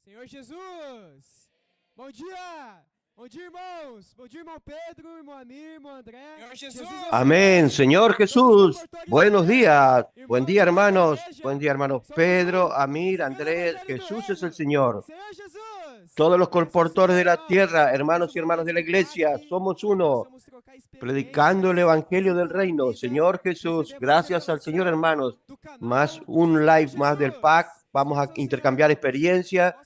Senhor Jesus! Bom dia! Bom dia, irmãos! Bom dia, irmão Pedro, irmão Amir, irmão André. Senhor Jesus. Jesus é o Amén, Señor Jesús. Buenos días. Buen día, hermanos. Buen día, hermanos Pedro, Amir, Andrés. Jesús es el Señor. Senhor Jesus! Todos los colportores de la tierra, hermanos y hermanas de la iglesia, somos uno, predicando el evangelio del reino. Señor Jesús, gracias al Señor, hermanos. Más un live más del PAC. Vamos a intercambiar experiencia,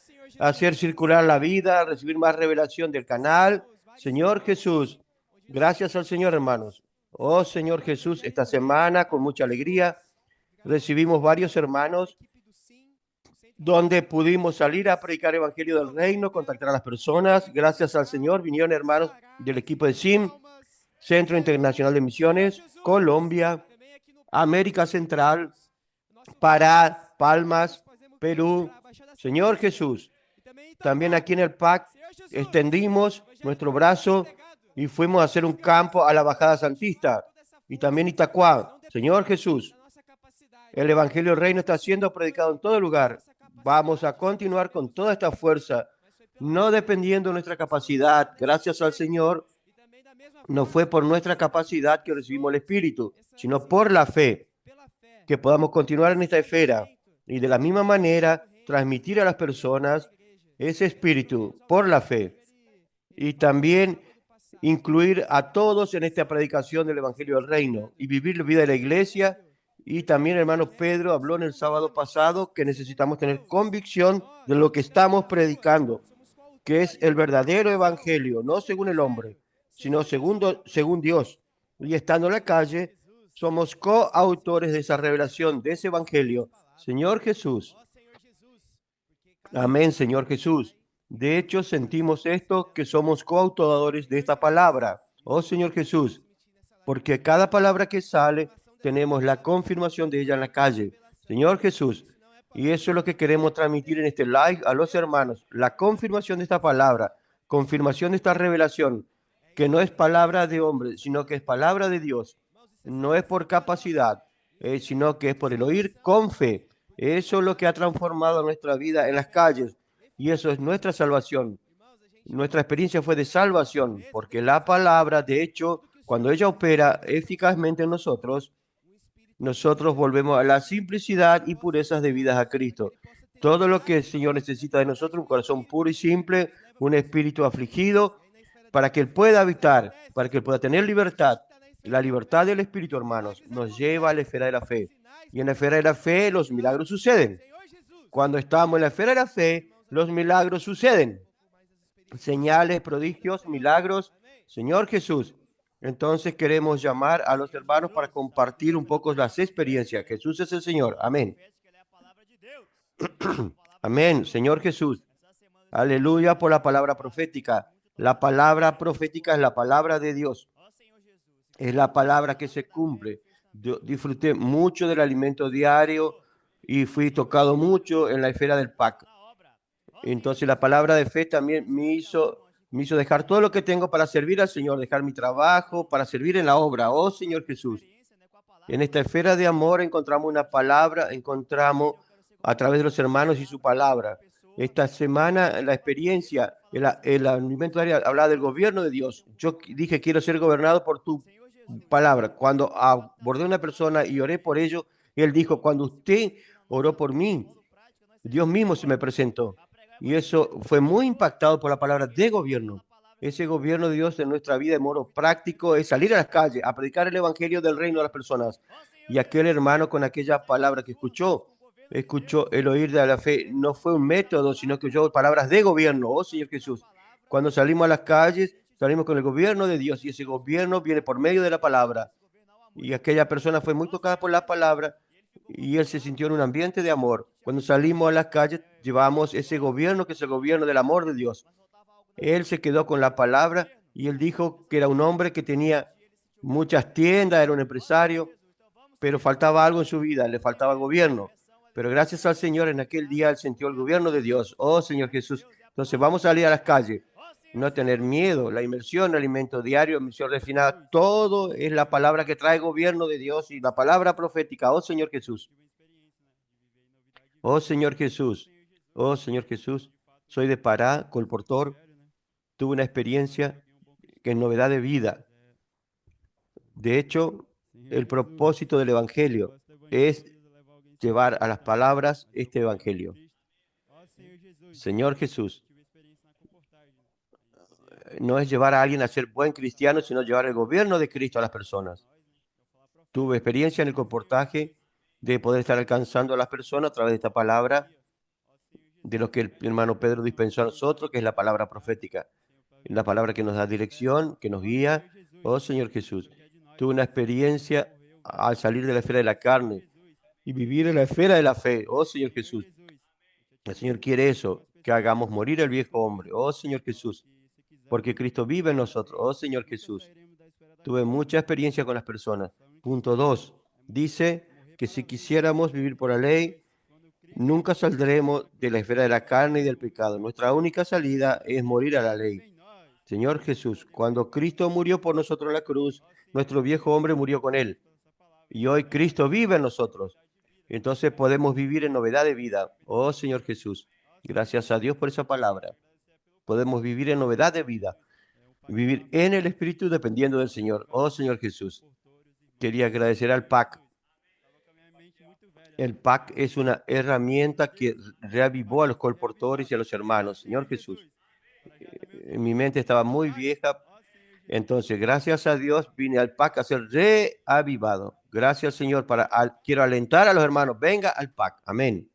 hacer circular la vida, recibir más revelación del canal. Señor Jesús, gracias al Señor, hermanos. Oh, Señor Jesús, esta semana con mucha alegría recibimos varios hermanos donde pudimos salir a predicar el evangelio del reino, contactar a las personas. Gracias al Señor vinieron hermanos del equipo de SIM, Centro Internacional de Misiones, Colombia, América Central, Pará, Palmas, Perú. Señor Jesús, también aquí en el PAC extendimos nuestro brazo y fuimos a hacer un campo a la Bajada Santista y también Itacuá. Señor Jesús, el evangelio del reino está siendo predicado en todo lugar. Vamos a continuar con toda esta fuerza, no dependiendo de nuestra capacidad. Gracias al Señor, no fue por nuestra capacidad que recibimos el Espíritu, sino por la fe, que podamos continuar en esta esfera y de la misma manera transmitir a las personas ese Espíritu por la fe y también incluir a todos en esta predicación del evangelio del reino y vivir la vida de la iglesia. Y también, hermano Pedro habló en el sábado pasado que necesitamos tener convicción de lo que estamos predicando, que es el verdadero evangelio, no según el hombre, sino según Dios. Y estando en la calle, somos coautores de esa revelación, de ese evangelio. Señor Jesús. Amén, Señor Jesús. De hecho, sentimos esto, que somos coautores de esta palabra. Oh, Señor Jesús, porque cada palabra que sale, tenemos la confirmación de ella en la calle. Señor Jesús, y eso es lo que queremos transmitir en este live a los hermanos, la confirmación de esta palabra, confirmación de esta revelación, que no es palabra de hombre, sino que es palabra de Dios. No es por capacidad, sino que es por el oír con fe. Eso es lo que ha transformado nuestra vida en las calles, y eso es nuestra salvación. Nuestra experiencia fue de salvación, porque la palabra, de hecho, cuando ella opera eficazmente en nosotros volvemos a la simplicidad y purezas debidas a Cristo. Todo lo que el Señor necesita de nosotros, un corazón puro y simple, un espíritu afligido, para que Él pueda habitar, para que Él pueda tener libertad. La libertad del Espíritu, hermanos, nos lleva a la esfera de la fe. Y en la esfera de la fe los milagros suceden. Cuando estamos en la esfera de la fe, los milagros suceden. Señales, prodigios, milagros. Señor Jesús. Entonces queremos llamar a los hermanos para compartir un poco las experiencias. Jesús es el Señor. Amén. Amén. Señor Jesús. Aleluya por la palabra profética. La palabra profética es la palabra de Dios. Es la palabra que se cumple. Yo disfruté mucho del alimento diario y fui tocado mucho en la esfera del PAC. Entonces la palabra de fe también me hizo dejar todo lo que tengo para servir al Señor, dejar mi trabajo para servir en la obra. Oh Señor Jesús, en esta esfera de amor encontramos una palabra, encontramos a través de los hermanos y su palabra. Esta semana la experiencia, el alimento diario hablaba del gobierno de Dios. Yo dije, quiero ser gobernado por tu palabra. Cuando abordé a una persona y oré por ello, él dijo, cuando usted oró por mí, Dios mismo se me presentó. Y eso fue muy impactado por la palabra de gobierno. Ese gobierno de Dios en nuestra vida de modo práctico es salir a las calles, a predicar el evangelio del reino a las personas. Y aquel hermano con aquella palabra que escuchó el oír de la fe, no fue un método, sino que oyó palabras de gobierno. Oh Señor Jesús, cuando salimos a las calles, salimos con el gobierno de Dios y ese gobierno viene por medio de la palabra. Y aquella persona fue muy tocada por la palabra y él se sintió en un ambiente de amor. Cuando salimos a las calles, llevamos ese gobierno que es el gobierno del amor de Dios. Él se quedó con la palabra y él dijo que era un hombre que tenía muchas tiendas, era un empresario, pero faltaba algo en su vida, le faltaba gobierno. Pero gracias al Señor, en aquel día él sintió el gobierno de Dios. Oh Señor Jesús, entonces vamos a salir a las calles, no tener miedo. La inmersión, el alimento diario, inmersión refinada, todo es la palabra que trae gobierno de Dios y la palabra profética. Oh Señor Jesús. Oh Señor Jesús. Oh Señor Jesús. Soy de Pará, colportor. Tuve una experiencia que es novedad de vida. De hecho, el propósito del Evangelio es llevar a las palabras este Evangelio. Señor Jesús, no es llevar a alguien a ser buen cristiano, sino llevar el gobierno de Cristo a las personas. Tuve experiencia en el comportaje de poder estar alcanzando a las personas a través de esta palabra, de lo que el hermano Pedro dispensó a nosotros, que es la palabra profética, la palabra que nos da dirección, que nos guía. Oh Señor Jesús, tuve una experiencia al salir de la esfera de la carne y vivir en la esfera de la fe. Oh Señor Jesús, el Señor quiere eso, que hagamos morir el viejo hombre. Oh Señor Jesús, porque Cristo vive en nosotros. Oh Señor Jesús, tuve mucha experiencia con las personas. Punto 2. Dice que si quisiéramos vivir por la ley, nunca saldremos de la esfera de la carne y del pecado. Nuestra única salida es morir a la ley. Señor Jesús, cuando Cristo murió por nosotros en la cruz, nuestro viejo hombre murió con él. Y hoy Cristo vive en nosotros. Entonces podemos vivir en novedad de vida. Oh Señor Jesús, gracias a Dios por esa palabra. Podemos vivir en novedad de vida. Vivir en el Espíritu dependiendo del Señor. Oh Señor Jesús, quería agradecer al PAC. El PAC es una herramienta que reavivó a los colportores y a los hermanos. Señor Jesús, mi mente estaba muy vieja. Entonces, gracias a Dios, vine al PAC a ser reavivado. Gracias, Señor, quiero alentar a los hermanos. Venga al PAC. Amén.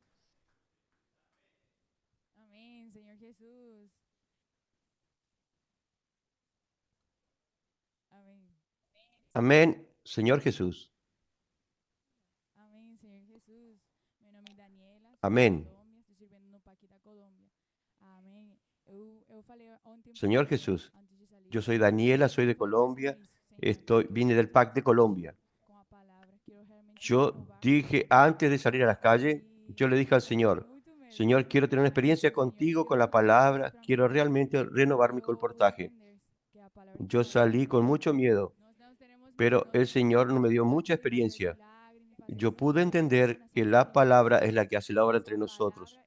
Amén, Señor Jesús. Amén. Amén, Señor Jesús. Amém, Senhor Jesus. Meu nome é Daniela, sou Amém. da Colômbia, estou servindo no PAC da Colômbia. Amém. Eu falei ontem um Señor pouquinho Jesús, antes de salir. yo soy Daniela, soy de Colombia. Vine del PAC de Colombia. Com a palavra, quero realmente Yo renovar dije antes de salir a la calle, yo le dije al Señor, muito mesmo. Señor, quiero tener una experiencia contigo con la palabra, quiero realmente renovar mi colportaje. Que a palavra de Yo Deus. salí con mucho miedo, Nós não teremos pero medo, el Señor me dio mucha experiencia. Yo pude entender que la palabra es la que hace la obra entre nosotros.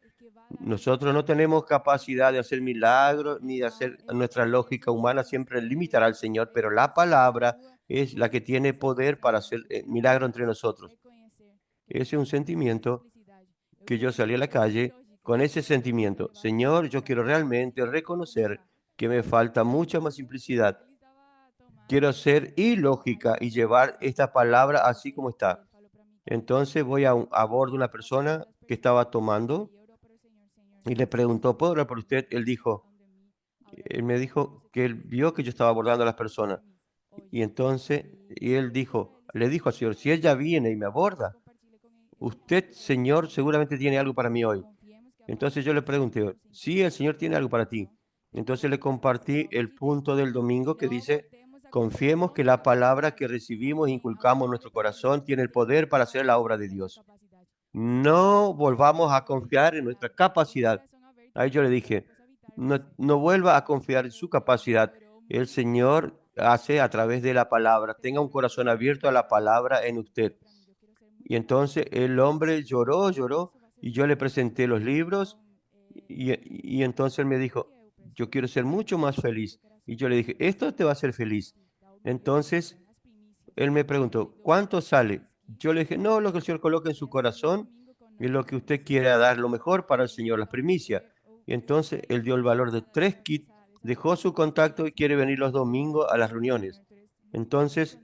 Nosotros no tenemos capacidad de hacer milagros ni de hacer nuestra lógica humana siempre limitará al Señor, pero la palabra es la que tiene poder para hacer milagro entre nosotros. Ese es un sentimiento que yo salí a la calle con ese sentimiento. Señor, yo quiero realmente reconocer que me falta mucha más simplicidad. Quiero ser ilógica y llevar esta palabra así como está. Entonces voy a bordo de una persona que estaba tomando y le preguntó, ¿puedo orar por usted? Él me dijo que él vio que yo estaba abordando a las personas. Y entonces, le dijo al Señor, si ella viene y me aborda, usted, Señor, seguramente tiene algo para mí hoy. Entonces yo le pregunté, sí, el Señor tiene algo para ti. Entonces le compartí el punto del domingo que dice, confiemos que la palabra que recibimos e inculcamos en nuestro corazón tiene el poder para hacer la obra de Dios. No volvamos a confiar en nuestra capacidad. Ahí yo le dije, no vuelva a confiar en su capacidad. El Señor hace a través de la palabra. Tenga un corazón abierto a la palabra en usted. Y entonces el hombre lloró, y yo le presenté los libros y entonces él me dijo, yo quiero ser mucho más feliz. Y yo le dije, esto te va a hacer feliz. Entonces él me preguntó, ¿cuánto sale? Yo le dije, no, lo que el Señor coloca en su corazón es lo que usted quiera dar, lo mejor para el Señor, las primicias. Y entonces él dio el valor de 3 kits, dejó su contacto y quiere venir los domingos a las reuniones. Entonces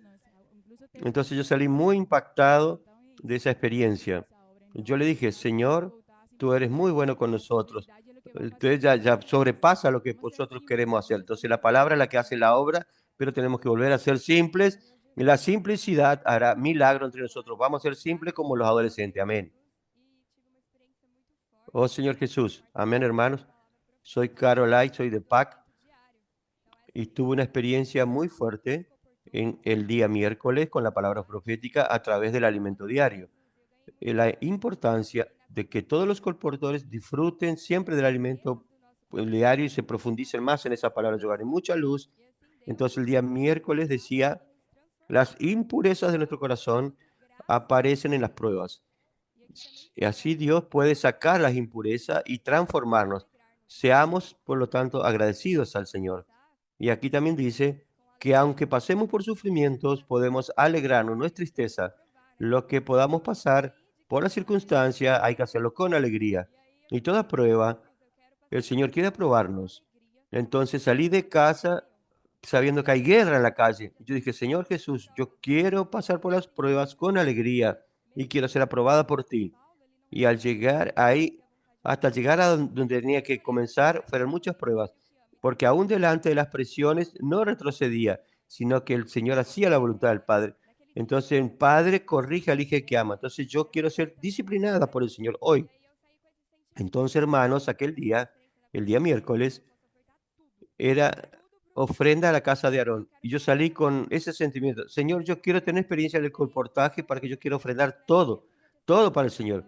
yo salí muy impactado de esa experiencia. Yo le dije, Señor, tú eres muy bueno con nosotros. Usted ya sobrepasa lo que nosotros queremos hacer. Entonces la palabra es la que hace la obra, pero tenemos que volver a ser simples. Y la simplicidad hará milagro entre nosotros. Vamos a ser simples como los adolescentes. Amén. Oh Señor Jesús. Amén, hermanos. Soy Caroline, soy de PAC y tuve una experiencia muy fuerte en el día miércoles con la palabra profética a través del alimento diario. La importancia de que todos los colportores disfruten siempre del alimento diario y se profundicen más en esa palabra. Yo gané mucha luz. Entonces el día miércoles decía, las impurezas de nuestro corazón aparecen en las pruebas. Y así Dios puede sacar las impurezas y transformarnos. Seamos, por lo tanto, agradecidos al Señor. Y aquí también dice que aunque pasemos por sufrimientos, podemos alegrarnos, no es tristeza. Lo que podamos pasar por la circunstancia, hay que hacerlo con alegría. Y toda prueba, el Señor quiere aprobarnos. Entonces salí de casa sabiendo que hay guerra en la calle. Yo dije, Señor Jesús, yo quiero pasar por las pruebas con alegría y quiero ser aprobada por ti. Y al llegar ahí, hasta llegar a donde tenía que comenzar, fueron muchas pruebas, porque aún delante de las presiones no retrocedía, sino que el Señor hacía la voluntad del Padre. Entonces el Padre corrige al hijo que ama. Entonces yo quiero ser disciplinada por el Señor hoy. Entonces, hermanos, aquel día, el día miércoles, era ofrenda a la casa de Aarón. Y yo salí con ese sentimiento. Señor, yo quiero tener experiencia en el colportaje para que yo quiera ofrendar todo, todo para el Señor.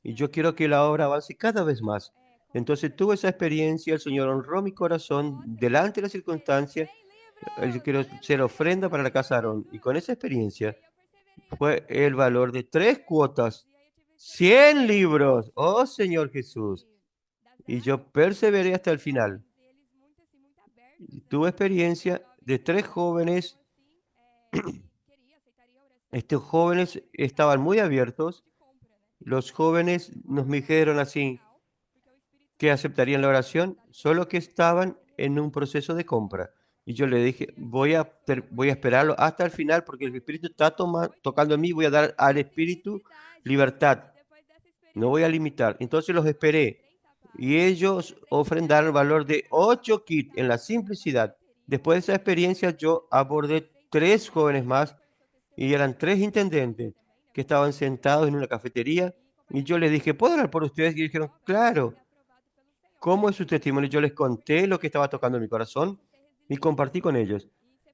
Y yo quiero que la obra avance cada vez más. Entonces tuve esa experiencia, el Señor honró mi corazón delante de la circunstancia. Yo quiero ser ofrenda para la casa de Aarón. Y con esa experiencia fue el valor de 3 cuotas, 100 libros. Oh Señor Jesús. Y yo perseveré hasta el final. Tuve experiencia de 3 jóvenes. Estos jóvenes estaban muy abiertos. Los jóvenes nos dijeron así que aceptarían la oración, solo que estaban en un proceso de compra. Y yo le dije, voy a esperarlo hasta el final porque el Espíritu está tocando en mí, voy a dar al Espíritu libertad, no voy a limitar. Entonces los esperé y ellos ofrendaron el valor de 8 kits en la simplicidad. Después de esa experiencia yo abordé 3 jóvenes más y eran 3 intendentes que estaban sentados en una cafetería y yo les dije, ¿puedo orar por ustedes? Y dijeron, claro. ¿Cómo es su testimonio? Yo les conté lo que estaba tocando en mi corazón y compartí con ellos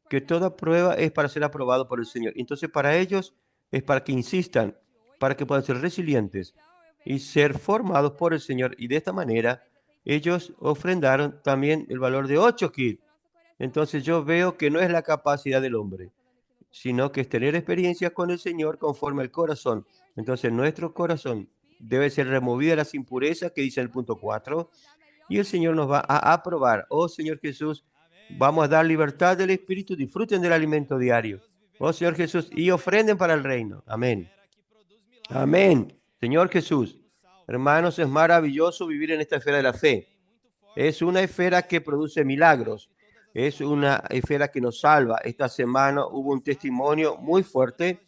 que toda prueba es para ser aprobado por el Señor. Entonces, para ellos es para que insistan, para que puedan ser resilientes y ser formados por el Señor. Y de esta manera, ellos ofrendaron también el valor de 8 kits. Entonces, yo veo que no es la capacidad del hombre, sino que es tener experiencias con el Señor conforme al corazón. Entonces, nuestro corazón debe ser removida las impurezas que dice el punto 4 y el Señor nos va a aprobar. Oh Señor Jesús, vamos a dar libertad del Espíritu, disfruten del alimento diario. Oh Señor Jesús, y ofrenden para el reino. Amén. Amén. Señor Jesús, hermanos, es maravilloso vivir en esta esfera de la fe. Es una esfera que produce milagros. Es una esfera que nos salva. Esta semana hubo un testimonio muy fuerte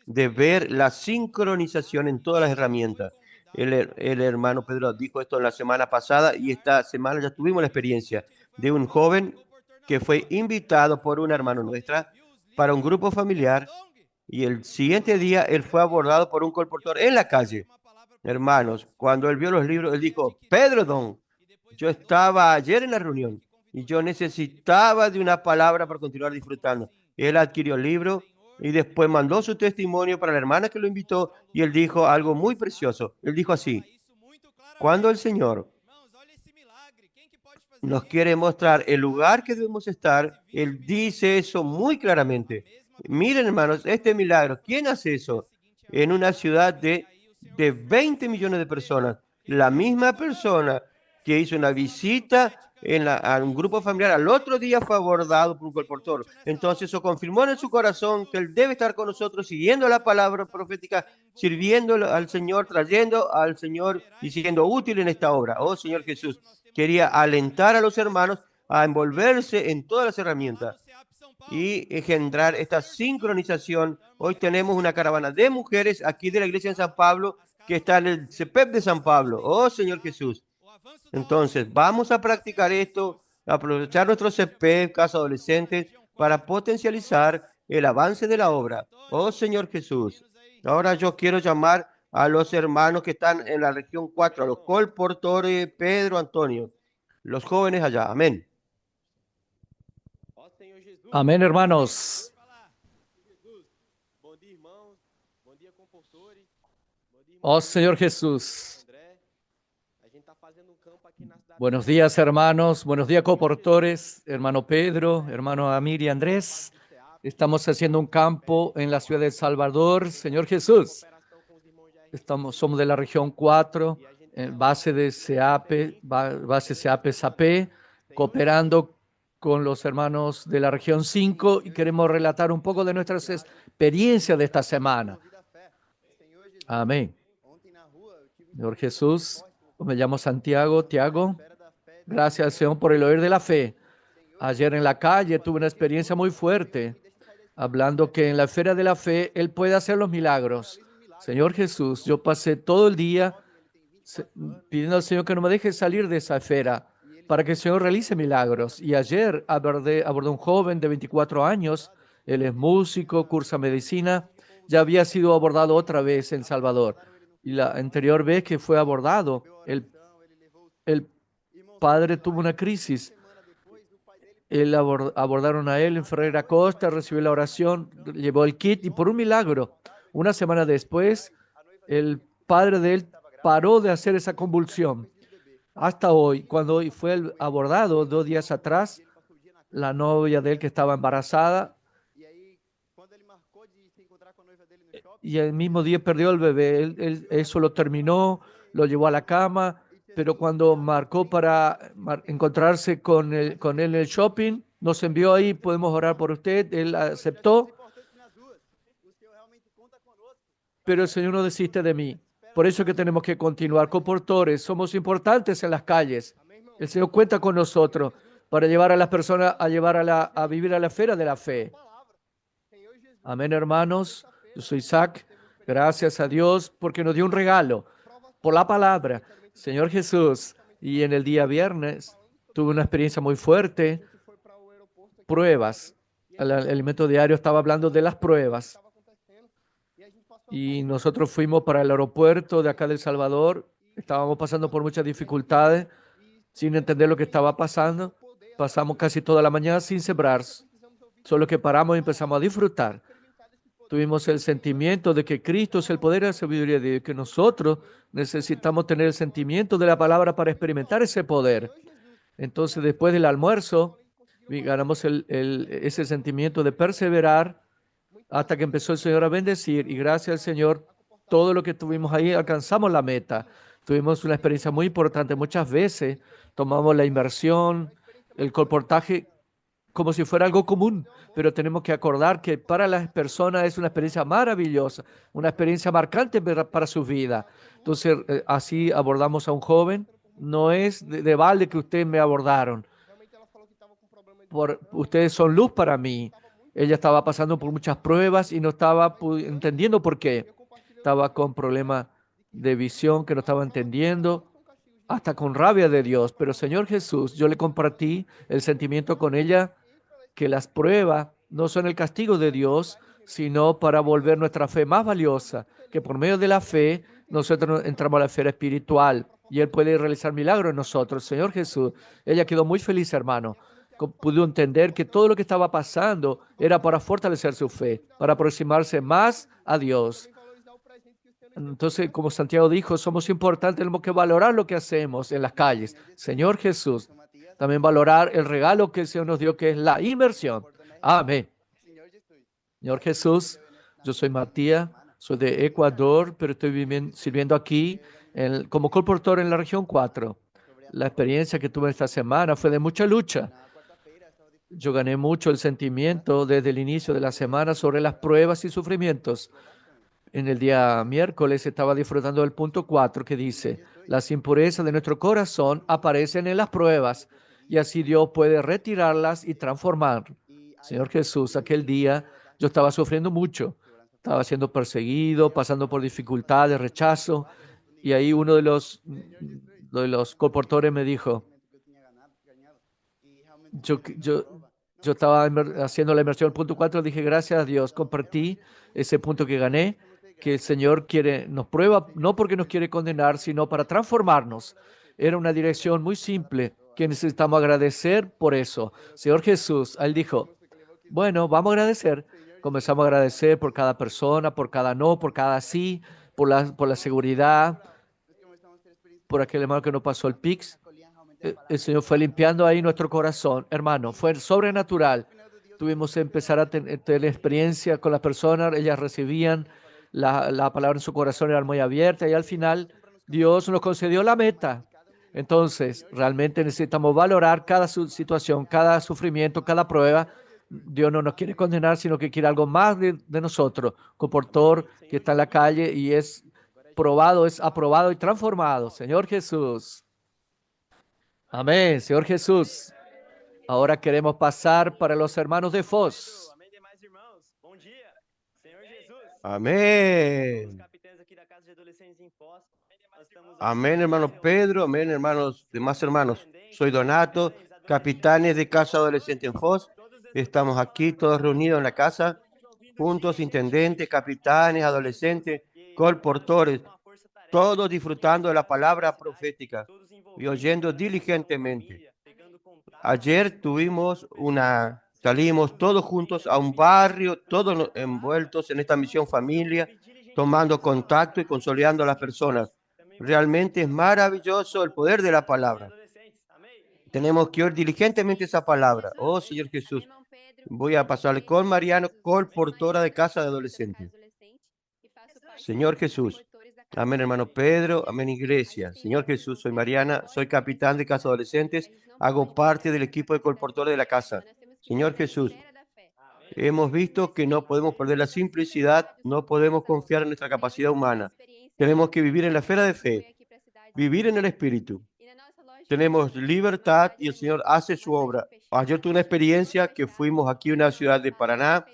de ver la sincronización en todas las herramientas. El hermano Pedro dijo esto la semana pasada y esta semana ya tuvimos la experiencia de un joven que fue invitado por una hermana nuestra para un grupo familiar y el siguiente día él fue abordado por un colportor en la calle. Hermanos, cuando él vio los libros, él dijo, Pedro, yo estaba ayer en la reunión y yo necesitaba de una palabra para continuar disfrutando. Él adquirió el libro y después mandó su testimonio para la hermana que lo invitó y él dijo algo muy precioso. Él dijo así, cuando el Señor nos quiere mostrar el lugar que debemos estar, Él dice eso muy claramente. Miren, hermanos, este milagro, ¿quién hace eso? En una ciudad de 20 millones de personas. La misma persona que hizo una visita a un grupo familiar, al otro día fue abordado por un colportor. Entonces eso confirmó en su corazón que él debe estar con nosotros, siguiendo la palabra profética, sirviendo al Señor, trayendo al Señor y siendo útil en esta obra. Oh Señor Jesús, quería alentar a los hermanos a envolverse en todas las herramientas y engendrar esta sincronización. Hoy tenemos una caravana de mujeres aquí de la iglesia de San Pablo que está en el CEPEP de San Pablo. Oh Señor Jesús. Entonces, vamos a practicar esto, aprovechar nuestro CEPEP, casa adolescentes, para potencializar el avance de la obra. Oh Señor Jesús. Ahora yo quiero llamar a los hermanos que están en la región 4, a los colportores Pedro, Antonio, los jóvenes allá. Amén. Amén, hermanos. Oh Señor Jesús. Buenos días, hermanos. Buenos días, coportores. Hermano Pedro, hermano Amir y Andrés. Estamos haciendo un campo en la ciudad de El Salvador. Señor Jesús. Somos de la región 4 en base de CEAPE, base CEAPE SAPE, cooperando con los hermanos de la región 5 y queremos relatar un poco de nuestras experiencias de esta semana. Amén. Señor Jesús, me llamo Santiago, Tiago. Gracias al Señor por el oír de la fe. Ayer en la calle tuve una experiencia muy fuerte, hablando que en la esfera de la fe Él puede hacer los milagros. Señor Jesús, yo pasé todo el día pidiendo al Señor que no me deje salir de esa esfera para que el Señor realice milagros. Y ayer abordé un joven de 24 años, él es músico, cursa medicina, ya había sido abordado otra vez en Salvador. Y la anterior vez que fue abordado, el padre tuvo una crisis. Abordaron a él en Ferreira Costa, recibió la oración, llevó el kit y por un milagro, una semana después, el padre de él paró de hacer esa convulsión. Hasta hoy, cuando hoy fue abordado 2 días atrás, la novia de él que estaba embarazada, y el mismo día perdió el bebé. Él eso lo terminó, lo llevó a la cama, pero cuando marcó para encontrarse con él en el shopping, nos envió ahí, podemos orar por usted, él aceptó, pero el Señor no desiste de mí. Por eso es que tenemos que continuar. Comportores, somos importantes en las calles. El Señor cuenta con nosotros para llevar a las personas a vivir a la esfera de la fe. Amén, hermanos. Yo soy Isaac. Gracias a Dios porque nos dio un regalo por la palabra. Señor Jesús. Y en el día viernes tuve una experiencia muy fuerte. Pruebas. El alimento diario estaba hablando de las pruebas. Y nosotros fuimos para el aeropuerto de acá de El Salvador. Estábamos pasando por muchas dificultades, sin entender lo que estaba pasando. Pasamos casi toda la mañana sin sembrar. Solo que paramos y empezamos a disfrutar. Tuvimos el sentimiento de que Cristo es el poder y la sabiduría de Dios, que nosotros necesitamos tener el sentimiento de la palabra para experimentar ese poder. Entonces, después del almuerzo, ganamos ese sentimiento de perseverar hasta que empezó el Señor a bendecir. Y gracias al Señor, todo lo que tuvimos ahí, alcanzamos la meta. Tuvimos una experiencia muy importante. Muchas veces tomamos la inversión, el colportaje como si fuera algo común, pero tenemos que acordar que para las personas es una experiencia maravillosa, una experiencia marcante para su vida. Entonces, así abordamos a un joven. No es de balde que ustedes me abordaron. Ustedes son luz para mí. Ella estaba pasando por muchas pruebas y no estaba entendiendo por qué. Estaba con problemas de visión que no estaba entendiendo, hasta con rabia de Dios. Pero Señor Jesús, yo le compartí el sentimiento con ella que las pruebas no son el castigo de Dios, sino para volver nuestra fe más valiosa, que por medio de la fe nosotros entramos a la esfera espiritual y Él puede realizar milagros en nosotros. Señor Jesús, ella quedó muy feliz, hermano. Pudo entender que todo lo que estaba pasando era para fortalecer su fe, para aproximarse más a Dios. Entonces, como Santiago dijo, somos importantes, tenemos que valorar lo que hacemos en las calles. Señor Jesús, también valorar el regalo que el Señor nos dio, que es la inversión. Amén. Señor Jesús, yo soy Matías, soy de Ecuador, pero estoy sirviendo aquí como colportor en la región 4. La experiencia que tuve esta semana fue de mucha lucha. Yo gané mucho el sentimiento desde el inicio de la semana sobre las pruebas y sufrimientos. En el día miércoles estaba disfrutando del punto 4 que dice, las impurezas de nuestro corazón aparecen en las pruebas y así Dios puede retirarlas y transformar. Señor Jesús, aquel día yo estaba sufriendo mucho. Estaba siendo perseguido, pasando por dificultades, rechazo. Y ahí uno de los colportores me dijo, yo estaba haciendo la inmersión del punto 4, dije, gracias a Dios, compartí ese punto que gané, que el Señor nos prueba, no porque nos quiere condenar, sino para transformarnos. Era una dirección muy simple, que necesitamos agradecer por eso. Señor Jesús, Él dijo, bueno, vamos a agradecer. Comenzamos a agradecer por cada persona, por cada no, por cada sí, por la seguridad, por aquel hermano que no pasó el PIX. El Señor fue limpiando ahí nuestro corazón. Hermano, fue sobrenatural. Tuvimos que empezar a tener experiencia con las personas. Ellas recibían la palabra en su corazón, era muy abierta. Y al final Dios nos concedió la meta. Entonces, realmente necesitamos valorar cada situación, cada sufrimiento, cada prueba. Dios no nos quiere condenar, sino que quiere algo más de nosotros. Comportor que está en la calle y es probado, es aprobado y transformado. Señor Jesús. Amén, Señor Jesús. Ahora queremos pasar para los hermanos de Foz. Amén. Amén, hermano Pedro. Amén, hermanos, demás hermanos. Soy Donato, capitanes de Casa Adolescente en Foz. Estamos aquí todos reunidos en la casa, juntos, intendentes, capitanes, adolescentes, colportores, todos disfrutando de la palabra profética y oyendo diligentemente. Ayer salimos todos juntos a un barrio, todos envueltos en esta misión familia, tomando contacto y consolidando a las personas. Realmente es maravilloso el poder de la palabra. Tenemos que oír diligentemente esa palabra. Oh, Señor Jesús, voy a pasarle con Mariano, colportora de Casa de Adolescentes. Señor Jesús. Amén, hermano Pedro. Amén, iglesia. Señor Jesús, soy Mariana, soy capitán de Casa Adolescentes. Hago parte del equipo de colportores de la casa. Señor Jesús, hemos visto que no podemos perder la simplicidad, no podemos confiar en nuestra capacidad humana. Tenemos que vivir en la esfera de fe, vivir en el Espíritu. Tenemos libertad y el Señor hace su obra. Ayer tuve una experiencia que fuimos aquí a una ciudad de Paraná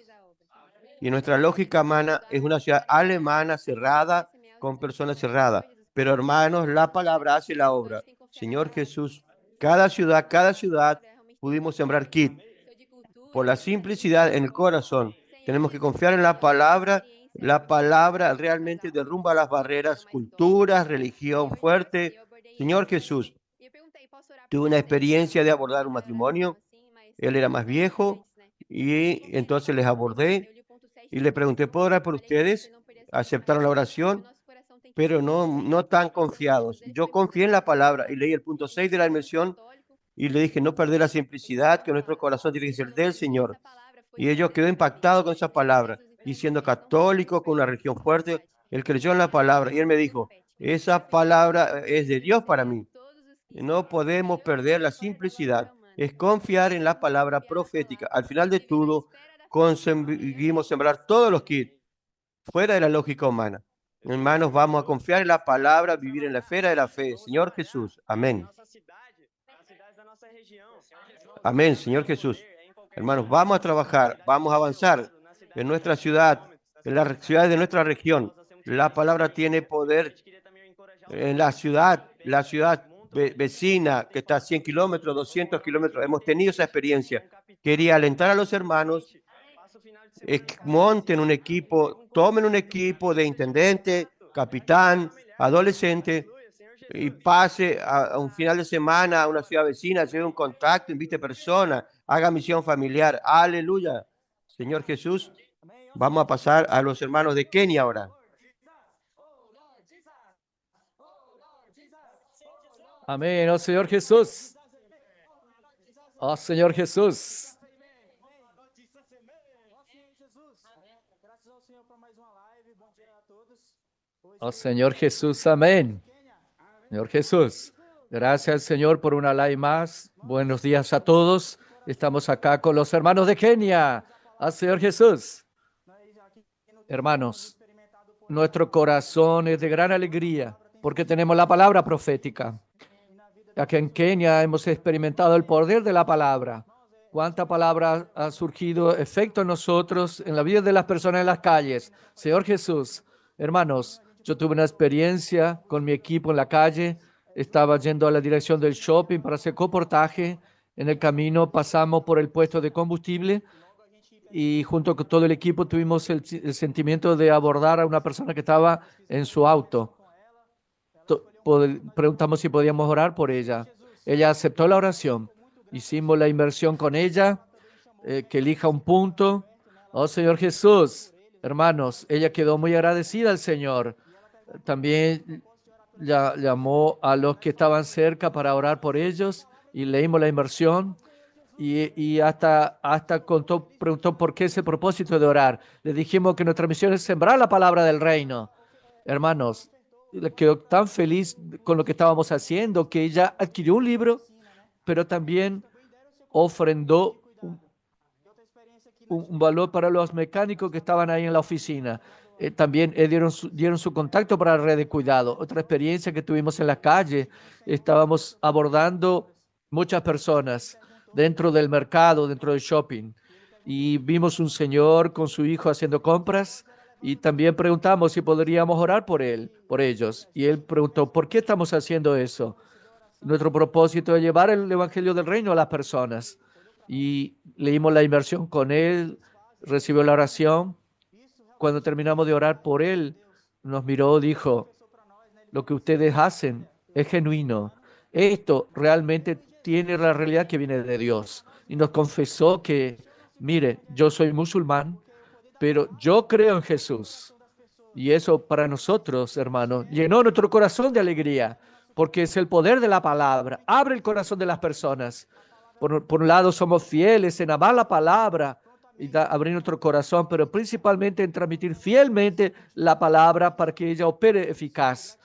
y nuestra lógica humana es una ciudad alemana cerrada con personas cerradas. Pero hermanos, la palabra hace la obra. Señor Jesús, cada ciudad pudimos sembrar kit. Por la simplicidad en el corazón, tenemos que confiar en la palabra. La palabra realmente derrumba las barreras, culturas, religión fuerte. Señor Jesús, tuve una experiencia de abordar un matrimonio. Él era más viejo y entonces les abordé y le pregunté, ¿puedo orar por ustedes? Aceptaron la oración, pero no tan confiados. Yo confié en la palabra y leí el punto 6 de la inmersión y le dije, no perder la simplicidad, que nuestro corazón tiene que ser del Señor. Y ellos quedó impactado con esa palabra. Y siendo católico, con una religión fuerte, él creyó en la palabra. Y él me dijo, esa palabra es de Dios para mí. No podemos perder la simplicidad. Es confiar en la palabra profética. Al final de todo, conseguimos sembrar todos los kits fuera de la lógica humana. Hermanos, vamos a confiar en la palabra, vivir en la esfera de la fe. Señor Jesús. Amén. Amén, Señor Jesús. Hermanos, vamos a trabajar, vamos a avanzar en nuestra ciudad, en las ciudades de nuestra región. La palabra tiene poder en la ciudad vecina que está a 100 kilómetros, 200 kilómetros. Hemos tenido esa experiencia. Quería alentar a los hermanos, monten un equipo, tomen un equipo de intendente, capitán, adolescente, y pase a un final de semana a una ciudad vecina, lleve un contacto, invite personas, haga misión familiar. Aleluya. Señor Jesús, vamos a pasar a los hermanos de Kenia ahora. Amén, oh Señor Jesús. Oh Señor Jesús. Oh Señor Jesús, amén. Señor Jesús, gracias Señor por una live más. Buenos días a todos. Estamos acá con los hermanos de Kenia. Ah, Señor Jesús. Hermanos, nuestro corazón es de gran alegría porque tenemos la palabra profética. Aquí en Kenia hemos experimentado el poder de la palabra. ¿Cuánta palabra ha surgido efecto en nosotros, en la vida de las personas en las calles? Señor Jesús, hermanos, yo tuve una experiencia con mi equipo en la calle. Estaba yendo a la dirección del shopping para hacer comportaje. En el camino pasamos por el puesto de combustible y junto con todo el equipo tuvimos el sentimiento de abordar a una persona que estaba en su auto. Preguntamos si podíamos orar por ella. Ella aceptó la oración. Hicimos la inversión con ella, que elija un punto. Oh Señor Jesús, hermanos, ella quedó muy agradecida al Señor. También llamó a los que estaban cerca para orar por ellos y leímos la inversión. Y hasta preguntó por qué ese propósito de orar. Le dijimos que nuestra misión es sembrar la palabra del reino. Hermanos, quedó tan feliz con lo que estábamos haciendo que ella adquirió un libro, pero también ofrendó un valor para los mecánicos que estaban ahí en la oficina. También dieron su contacto para la red de cuidado. Otra experiencia que tuvimos en la calle, estábamos abordando muchas personas dentro del mercado, dentro del shopping, y vimos un señor con su hijo haciendo compras y también preguntamos si podríamos orar por él, por ellos. Y él preguntó, ¿por qué estamos haciendo eso? Nuestro propósito es llevar el evangelio del reino a las personas. Y leímos la inmersión con él, recibió la oración. Cuando terminamos de orar por él, nos miró, dijo, lo que ustedes hacen es genuino. Esto realmente tiene la realidad que viene de Dios. Y nos confesó que, mire, yo soy musulmán, pero yo creo en Jesús. Y eso para nosotros, hermanos, llenó nuestro corazón de alegría, porque es el poder de la palabra. Abre el corazón de las personas. Por un lado, somos fieles en amar la palabra y abrir nuestro corazón, pero principalmente en transmitir fielmente la palabra para que ella opere eficaz.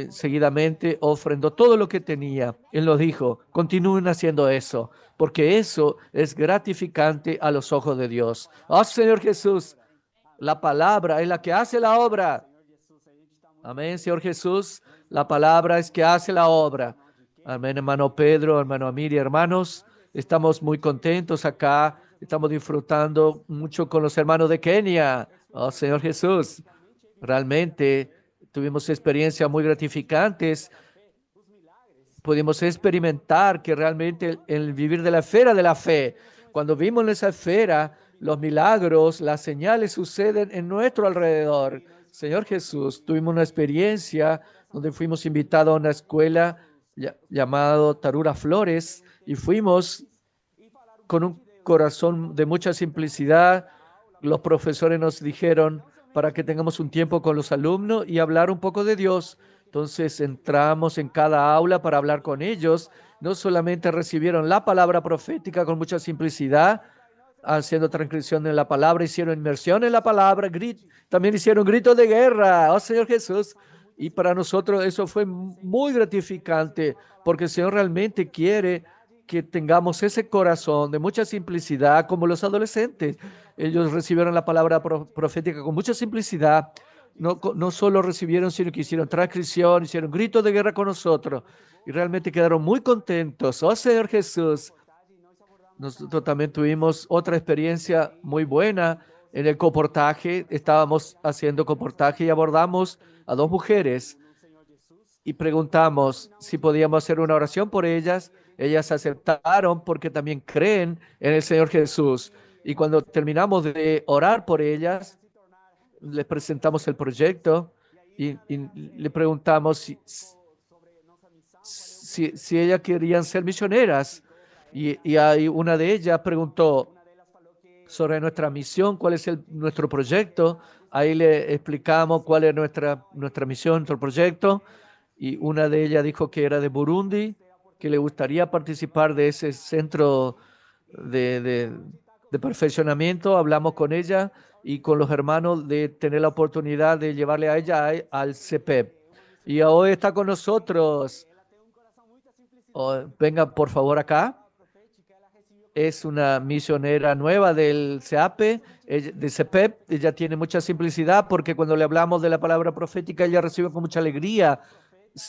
Seguidamente ofrendó todo lo que tenía. Él nos dijo, continúen haciendo eso, porque eso es gratificante a los ojos de Dios. Oh, Señor Jesús, la palabra es la que hace la obra. Amén, Señor Jesús. La palabra es que hace la obra. Amén, hermano Pedro, hermano Amir y hermanos. Estamos muy contentos acá. Estamos disfrutando mucho con los hermanos de Kenia. Oh, Señor Jesús. Realmente tuvimos experiencias muy gratificantes. Pudimos experimentar que realmente el vivir de la esfera de la fe, cuando vimos en esa esfera, los milagros, las señales suceden en nuestro alrededor. Señor Jesús, tuvimos una experiencia donde fuimos invitados a una escuela llamado Tarura Flores y fuimos con un corazón de mucha simplicidad. Los profesores nos dijeron para que tengamos un tiempo con los alumnos y hablar un poco de Dios. Entonces entramos en cada aula para hablar con ellos. No solamente recibieron la palabra profética con mucha simplicidad, haciendo transcripción en la palabra, hicieron inmersión en la palabra, también hicieron gritos de guerra, oh Señor Jesús. Y para nosotros eso fue muy gratificante, porque el Señor realmente quiere que tengamos ese corazón de mucha simplicidad, como los adolescentes. Ellos recibieron la palabra profética con mucha simplicidad. No solo recibieron, sino que hicieron transcripción, hicieron gritos de guerra con nosotros. Y realmente quedaron muy contentos. Oh Señor Jesús. Nosotros también tuvimos otra experiencia muy buena en el comportaje. Estábamos haciendo comportaje y abordamos a dos mujeres y preguntamos si podíamos hacer una oración por ellas. Ellas aceptaron porque también creen en el Señor Jesús. Y cuando terminamos de orar por ellas, les presentamos el proyecto y le preguntamos si ellas querían ser misioneras. Y hay una de ellas preguntó sobre nuestra misión, cuál es nuestro proyecto. Ahí le explicamos cuál es nuestra misión, nuestro proyecto. Y una de ellas dijo que era de Burundi, que le gustaría participar de ese centro de perfeccionamiento. Hablamos con ella y con los hermanos de tener la oportunidad de llevarle a ella al CEPEP. Y hoy está con nosotros. Venga, por favor, acá. Es una misionera nueva del CEAPE, de CEPEP. Ella tiene mucha simplicidad porque cuando le hablamos de la palabra profética, ella recibe con mucha alegría.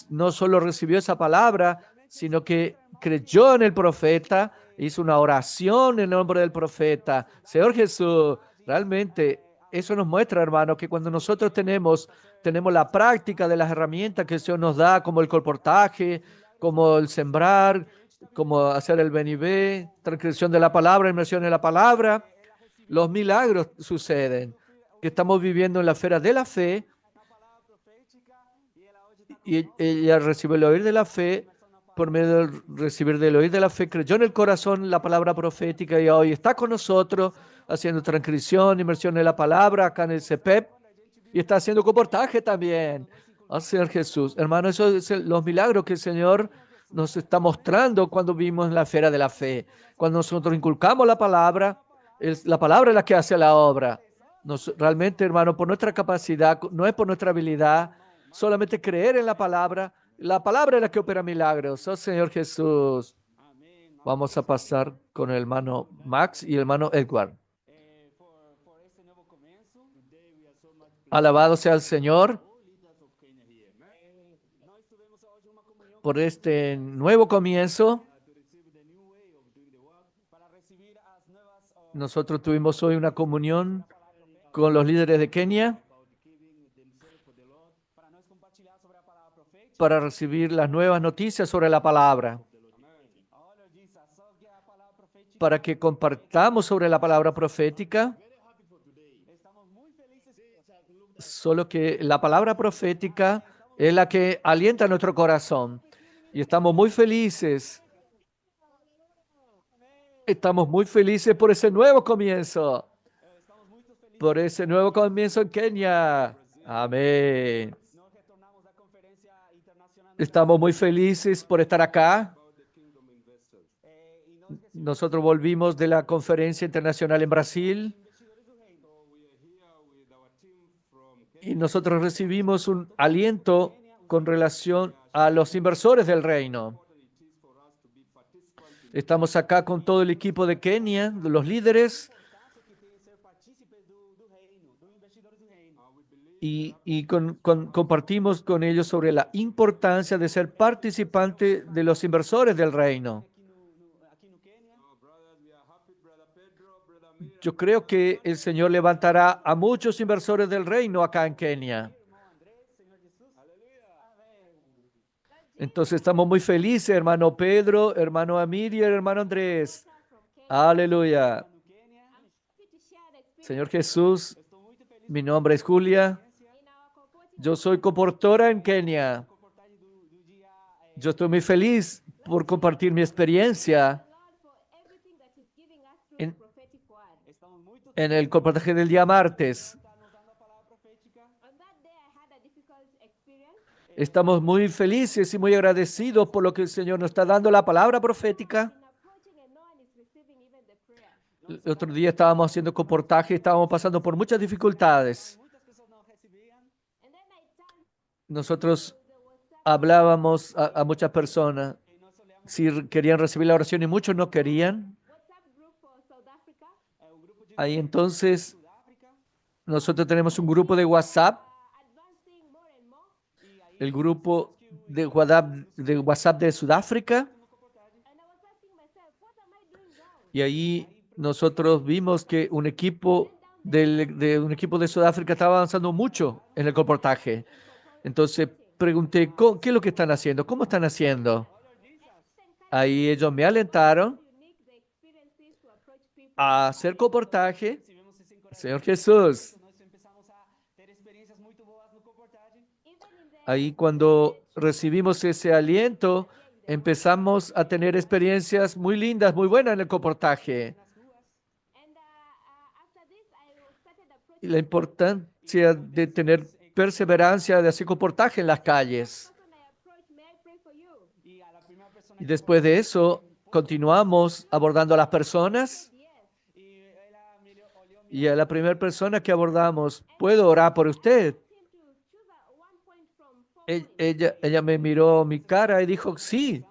No solo recibió esa palabra, sino que creyó en el profeta, hizo una oración en nombre del profeta. Señor Jesús, realmente eso nos muestra, hermano, que cuando nosotros tenemos la práctica de las herramientas que el Señor nos da, como el colportaje, como el sembrar, como hacer el benibé, transcripción de la palabra, inmersión en la palabra, los milagros suceden. Que estamos viviendo en la esfera de la fe y ella recibió el oír de la fe, por medio de recibir del oír de la fe, creyó en el corazón la palabra profética y hoy está con nosotros haciendo transcripción, inmersión en la palabra acá en el CEPEP y está haciendo comportaje también. Oh, Señor Jesús, hermano, eso es los milagros que el Señor nos está mostrando cuando vivimos en la esfera de la fe. Cuando nosotros inculcamos la palabra es la que hace la obra. Realmente, hermano, por nuestra capacidad, no es por nuestra habilidad, solamente creer en la palabra. La palabra es la que opera milagros. Oh Señor Jesús. Vamos a pasar con el hermano Max y el hermano Edward. Alabado sea el Señor por este nuevo comienzo. Nosotros tuvimos hoy una comunión con los líderes de Kenia para recibir las nuevas noticias sobre la palabra, para que compartamos sobre la palabra profética. Solo que la palabra profética es la que alienta nuestro corazón. Y estamos muy felices. Estamos muy felices por ese nuevo comienzo. Por ese nuevo comienzo en Kenia. Amén. Estamos muy felices por estar acá. Nosotros volvimos de la conferencia internacional en Brasil. Y nosotros recibimos un aliento con relación a los inversores del reino. Estamos acá con todo el equipo de Kenia, de los líderes, y compartimos con ellos sobre la importancia de ser participante de los inversores del reino. Yo creo que el Señor levantará a muchos inversores del reino acá en Kenia. Entonces estamos muy felices, hermano Pedro, hermano Amir y hermano Andrés. Aleluya. Señor Jesús, mi nombre es Julia. Yo soy coportora en Kenia. Yo estoy muy feliz por compartir mi experiencia en el compartaje del día martes. Estamos muy felices y muy agradecidos por lo que el Señor nos está dando la palabra profética. El otro día estábamos haciendo comportaje y estábamos pasando por muchas dificultades. Nosotros hablábamos a muchas personas si querían recibir la oración y muchos no querían. Ahí entonces nosotros tenemos un grupo de WhatsApp, el grupo de WhatsApp de Sudáfrica, y ahí nosotros vimos que un equipo de Sudáfrica estaba avanzando mucho en el comportaje. Entonces pregunté, ¿qué es lo que están haciendo? ¿Cómo están haciendo? Ahí ellos me alentaron a hacer comportaje. Señor Jesús. Ahí cuando recibimos ese aliento, empezamos a tener experiencias muy lindas, muy buenas en el comportaje. Y la importancia de tener perseverancia, de hacer comportaje en las calles. Y después de eso, continuamos abordando a las personas. Y a la primera persona que abordamos, ¿puedo orar por usted? Ella me miró mi cara y dijo, sí.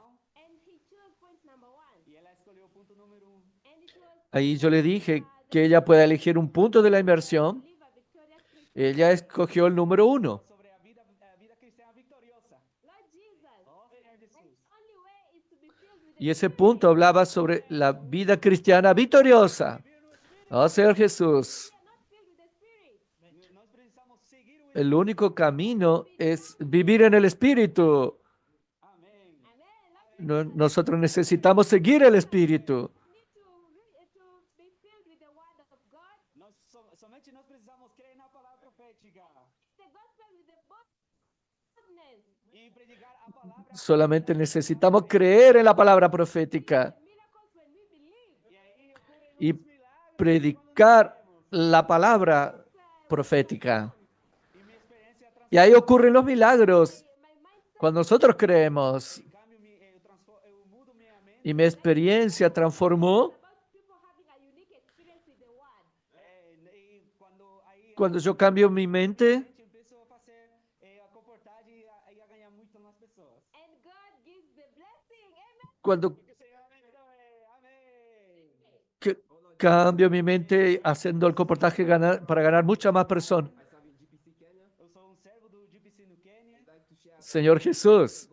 Ahí yo le dije que ella puede elegir un punto de la inversión. Ella escogió el número 1. Y ese punto hablaba sobre la vida cristiana victoriosa. Oh, Señor Jesús. El único camino es vivir en el Espíritu. Nosotros necesitamos seguir el Espíritu. Solamente necesitamos creer en la palabra profética y predicar la palabra profética. Y ahí ocurren los milagros cuando nosotros creemos. Y mi experiencia transformó cuando yo cambio mi mente. cuando que cambio mi mente haciendo el comportaje para ganar muchas más personas. Señor Jesús,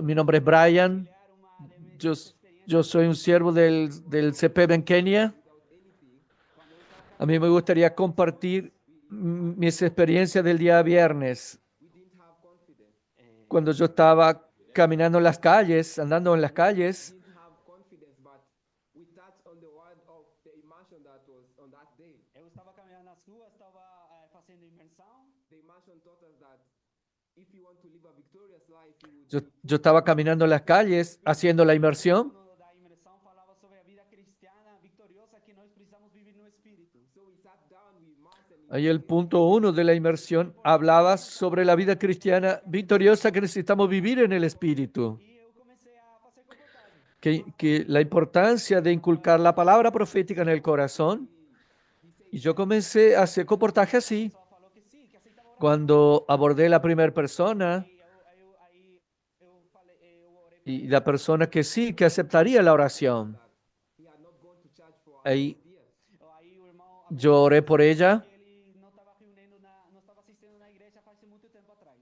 mi nombre es Brian. Yo, yo soy un siervo del CPB en Kenia. A mí me gustaría compartir mis experiencias del día viernes. Cuando yo estaba caminando en las calles, andando en las calles, Eu estava caminhando nas ruas, estava fazendo imersão. yo estaba caminando en las calles haciendo la inmersión. Da imersão falava sobre a vida cristiana vitoriosa que nós precisamos viver no Espírito. Ahí el punto 1 de la inmersión hablaba sobre la vida cristiana victoriosa que necesitamos vivir en el Espíritu. E eu comecei a fazer comportagem. Que la importancia de inculcar la palabra profética en el corazón. Y yo comencé a hacer comportaje así. O pessoal falou que sim, que aceitava orar. Cuando abordé la primera persona Aí eu falei, eu orei y la persona que sí, que aceptaría la oración. Ahí aí o irmão yo oré por ella. ele não estava reunindo não estava assistindo na igreja faz muito tempo atrás.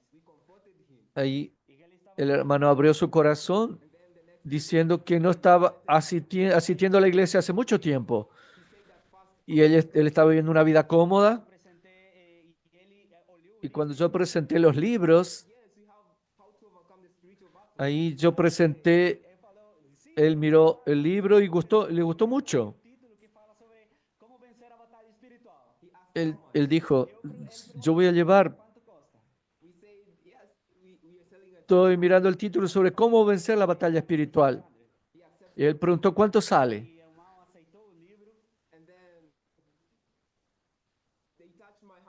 Ahí E ele estava el hermano abrió su corazón diciendo que no estaba asistiendo a la iglesia hace mucho tiempo. Y él estaba viviendo una vida cómoda. apresentei e ele olhou Y cuando yo presenté los libros, ahí yo presenté, él miró el libro y le gustó mucho. título que fala sobre como vencer a batalha espiritual. Él dijo, yo voy a llevar, Quanto custa? estoy mirando el título sobre cómo vencer la batalla espiritual. Y él preguntó, ¿cuánto sale? E o irmão aceitou o livro.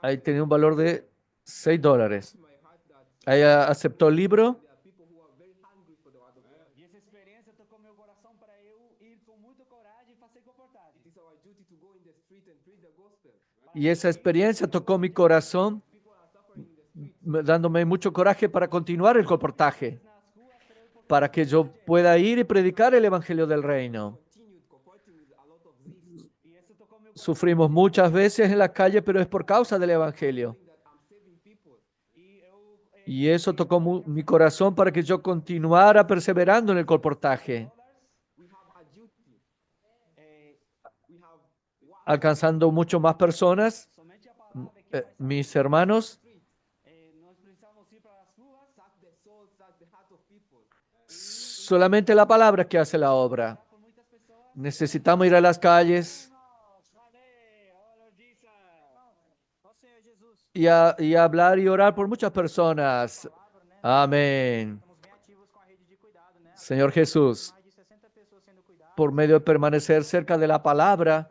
Ahí tenía un valor de $6. Ahí aceptó el libro. E essa experiência tocou meu coração para eu ir com muita coragem e fazer comportagem. Y esa experiencia tocó mi corazón, dándome mucho coraje para continuar el comportaje, para que yo pueda ir y predicar el Evangelio del Reino. E isso tocou meu Sufrimos muchas veces en la calle, pero es por causa del Evangelio. e eu Y eso tocó mi corazón para que yo continuara perseverando en el comportaje, alcanzando mucho más personas. somente a palavra que Mis hermanos, nós precisamos ir para as ruas. solamente la palabra es que hace la obra. Por muitas pessoas. Necesitamos ir a las calles Amém. Olha, disse ó Senhor Jesus. y hablar y orar por muchas personas. Amén. Estamos bem ativos com a rede de cuidado, né? Señor Jesús, Mais de 60 pessoas sendo cuidadas. por medio de permanecer cerca de la palabra,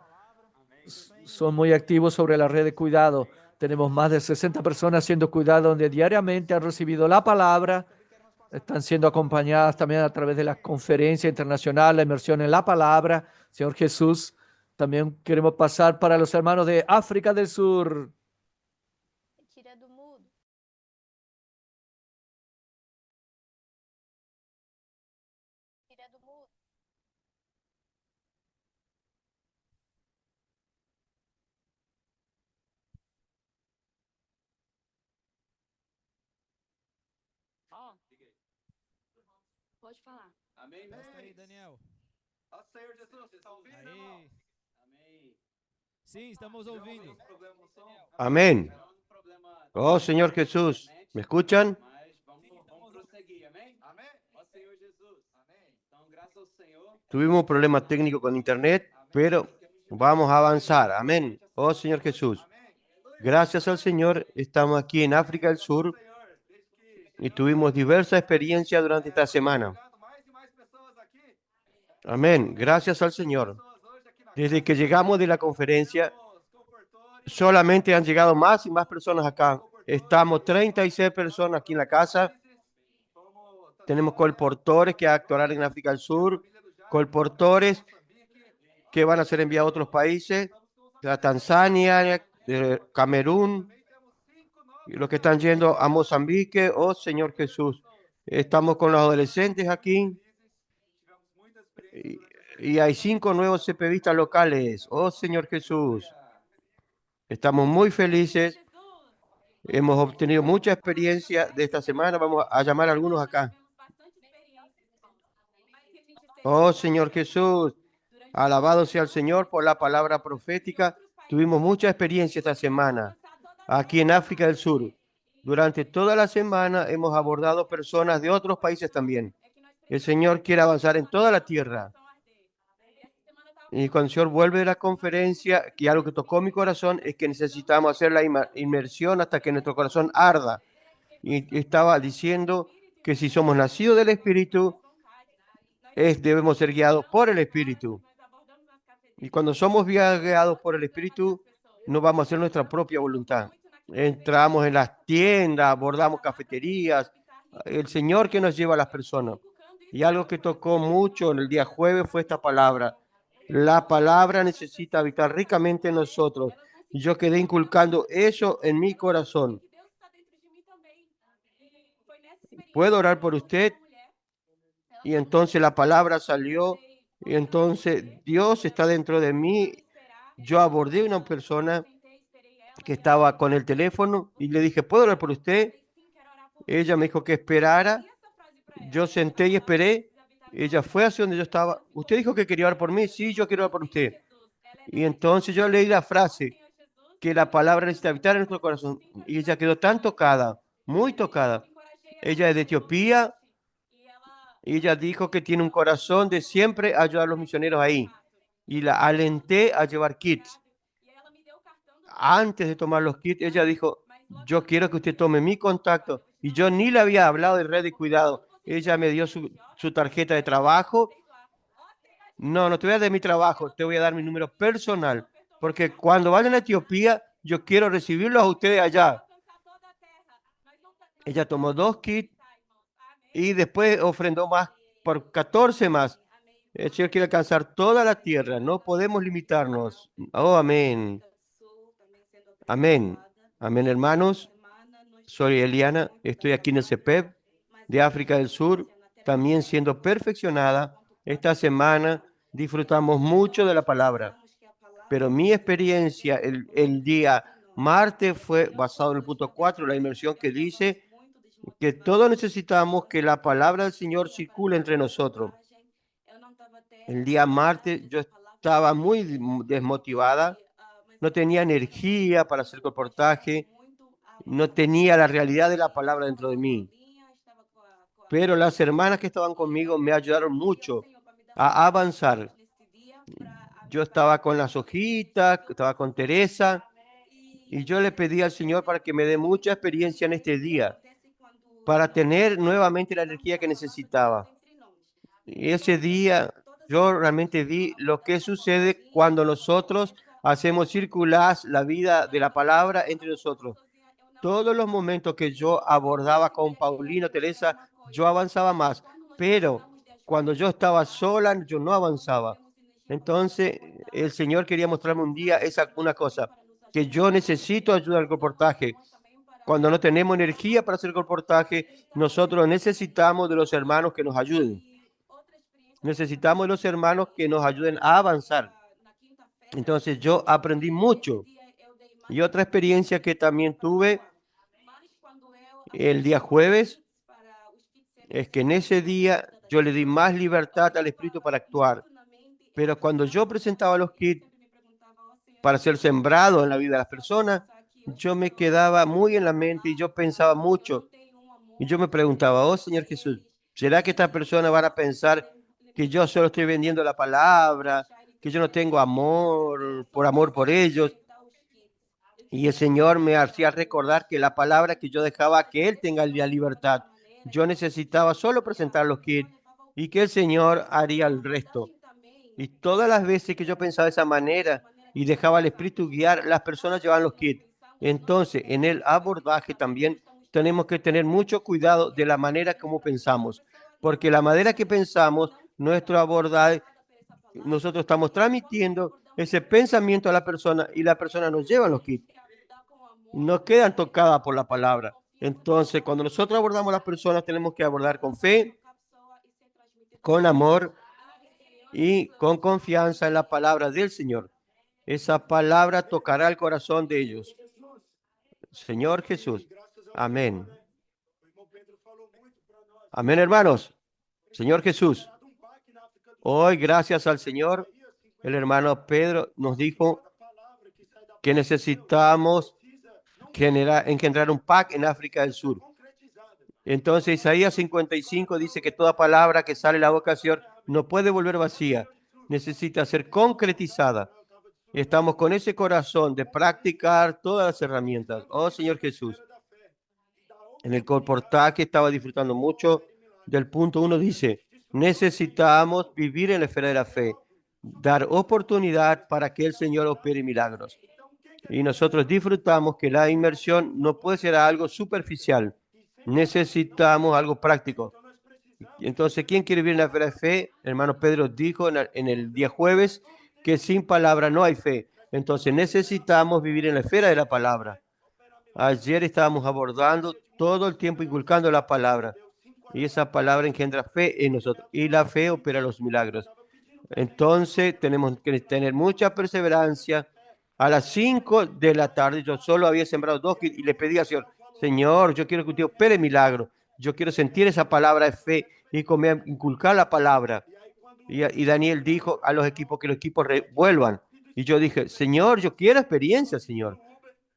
son muy activos sobre la red de cuidado. Tenemos más de 60 personas siendo cuidadas donde diariamente han recibido la palabra. Están siendo acompañadas también a través de la conferencia internacional, la inmersión en la palabra. Señor Jesús, también queremos pasar para los hermanos de África del Sur. Tira do mudo. Tira do mudo. Ó, pode falar. Amém, Testa aí, irmãos? Daniel. Ó Senhor Jesus, vocês estão ouvindo, Aí. irmão? Amém. Sim, estamos ouvindo. Problema no som? Amén. Não, problema. Oh Señor Jesús, ¿me escuchan? Mas vamos prosseguir, amém? Amém. Ó Senhor Jesus. Amém. Então, graças ao Senhor. Tuvimos un problema técnico con internet, pero vamos a avanzar. Amén. Oh Señor Jesús, gracias al Señor, estamos aquí en África del Sur Senhor, desde que y tuvimos diversas experiencias durante esta semana. chegando mais e mais pessoas aqui. Amén. Gracias al Señor. Pessoas hoje aqui na Desde que llegamos de la conferencia, Os comportores, solamente han llegado más y más personas acá. Estamos 36 personas aquí en la casa. como Tenemos colportores que actuarán en África del Sur, colportores que van a ser enviados a otros países, a Tanzania, Camerún, y los que están yendo a Mozambique. Oh Señor Jesús, estamos con los adolescentes aquí. y hay 5 nuevos CPVistas locales. Oh Señor Jesús, estamos muy felices. Hemos obtenido mucha experiencia de esta semana. Vamos a llamar a algunos acá. Oh Señor Jesús, alabado sea el Señor por la palabra profética. Tuvimos mucha experiencia esta semana aquí en África del Sur. Durante toda la semana hemos abordado personas de otros países también. El Señor quiere avanzar en toda la tierra. Y cuando el Señor vuelve de la conferencia, que algo que tocó mi corazón es que necesitamos hacer la inmersión hasta que nuestro corazón arda. Y estaba diciendo que si somos nacidos del Espíritu, debemos ser guiados por el Espíritu. Y cuando somos guiados por el Espíritu, no vamos a hacer nuestra propia voluntad. Entramos en las tiendas, abordamos cafeterías. El Señor que nos lleva a las personas. Y algo que tocó mucho en el día jueves fue esta palabra. La palabra necesita habitar ricamente en nosotros. Y yo quedé inculcando eso en mi corazón. ¿Puedo orar por usted? Y entonces la palabra salió. Y entonces Dios está dentro de mí. Yo abordé a una persona que estaba con el teléfono y le dije, ¿puedo orar por usted? Ella me dijo que esperara. Yo senté y esperé. Ella fue hacia donde yo estaba. ¿Usted dijo que quería orar por mí? Sí, yo quiero orar por usted. Y entonces yo leí la frase, que la palabra necesita habitar en nuestro corazón. Y ella quedó tan tocada, muy tocada. Ella es de Etiopía. Y ella dijo que tiene un corazón de siempre ayudar a los misioneros ahí. Y la alenté a llevar kits. Antes de tomar los kits, ella dijo, yo quiero que usted tome mi contacto. Y yo ni le había hablado de red de cuidado. Ella me dio su tarjeta de trabajo. No te voy a dar mi trabajo, te voy a dar mi número personal. Porque cuando vayan a Etiopía, yo quiero recibirlos a ustedes allá. Ella tomó 2 kits y después ofrendó más por 14 más. El Señor quiere alcanzar toda la tierra. No podemos limitarnos. Oh, amén. Amén. Amén, hermanos. Soy Eliana. Estoy aquí en el CEPEP de África del Sur, también siendo perfeccionada. Esta semana disfrutamos mucho de la palabra. Pero mi experiencia el día martes fue basado en el punto 4, la inmersión que dice que todos necesitamos que la palabra del Señor circule entre nosotros. El día martes yo estaba muy desmotivada, no tenía energía para hacer reportaje, no tenía la realidad de la palabra dentro de mí. Pero las hermanas que estaban conmigo me ayudaron mucho a avanzar. Yo estaba con las hojitas, estaba con Teresa, y yo le pedí al Señor para que me dé mucha experiencia en este día, para tener nuevamente la energía que necesitaba. Y ese día yo realmente vi lo que sucede cuando nosotros hacemos circular la vida de la palabra entre nosotros. Todos los momentos que yo abordaba con Paulino, Teresa, yo avanzaba más, pero cuando yo estaba sola, yo no avanzaba. Entonces, el Señor quería mostrarme un día una cosa, que yo necesito ayuda al reportaje. Cuando no tenemos energía para hacer reportaje, nosotros necesitamos de los hermanos que nos ayuden. Necesitamos de los hermanos que nos ayuden a avanzar. Entonces, yo aprendí mucho. Y otra experiencia que también tuve el día jueves es que en ese día yo le di más libertad al Espíritu para actuar. Pero cuando yo presentaba los kits para ser sembrado en la vida de las personas, yo me quedaba muy en la mente y yo pensaba mucho. Y yo me preguntaba, oh Señor Jesús, ¿será que estas personas van a pensar que yo solo estoy vendiendo la palabra, que yo no tengo amor por ellos? Y el Señor me hacía recordar que la palabra que yo dejaba que Él tenga la libertad. Yo necesitaba solo presentar los kits y que el Señor haría el resto. Y todas las veces que yo pensaba de esa manera y dejaba al Espíritu guiar, las personas llevaban los kits. Entonces, en el abordaje también tenemos que tener mucho cuidado de la manera como pensamos, porque la manera que pensamos, nuestro abordaje, nosotros estamos transmitiendo ese pensamiento a la persona y la persona nos lleva los kits. No quedan tocadas por la palabra. Entonces, cuando nosotros abordamos a las personas, tenemos que abordar con fe, con amor y con confianza en la palabra del Señor. Esa palabra tocará el corazón de ellos. Señor Jesús. Amén. Amén, hermanos. Señor Jesús. Hoy, gracias al Señor, el hermano Pedro nos dijo que necesitamos engendrar un PAC en África del Sur. Entonces, Isaías 55 dice que toda palabra que sale de la boca del Señor no puede volver vacía, necesita ser concretizada. Y estamos con ese corazón de practicar todas las herramientas. Oh, Señor Jesús. En el colportaje estaba disfrutando mucho del punto 1, dice, necesitamos vivir en la esfera de la fe, dar oportunidad para que el Señor opere milagros. Y nosotros disfrutamos que la inmersión no puede ser algo superficial. Necesitamos algo práctico. Entonces, ¿quién quiere vivir en la esfera de fe? El hermano Pedro dijo en el día jueves que sin palabra no hay fe. Entonces, necesitamos vivir en la esfera de la palabra. Ayer estábamos abordando todo el tiempo, inculcando la palabra. Y esa palabra engendra fe en nosotros. Y la fe opera los milagros. Entonces, tenemos que tener mucha perseverancia. A las 5 de la tarde, yo solo había sembrado 2 kits y le pedí al Señor, Señor, yo quiero que usted opere milagro. Yo quiero sentir esa palabra de fe y inculcar la palabra. Y Daniel dijo a los equipos que los equipos vuelvan. Y yo dije, Señor, yo quiero experiencia, Señor.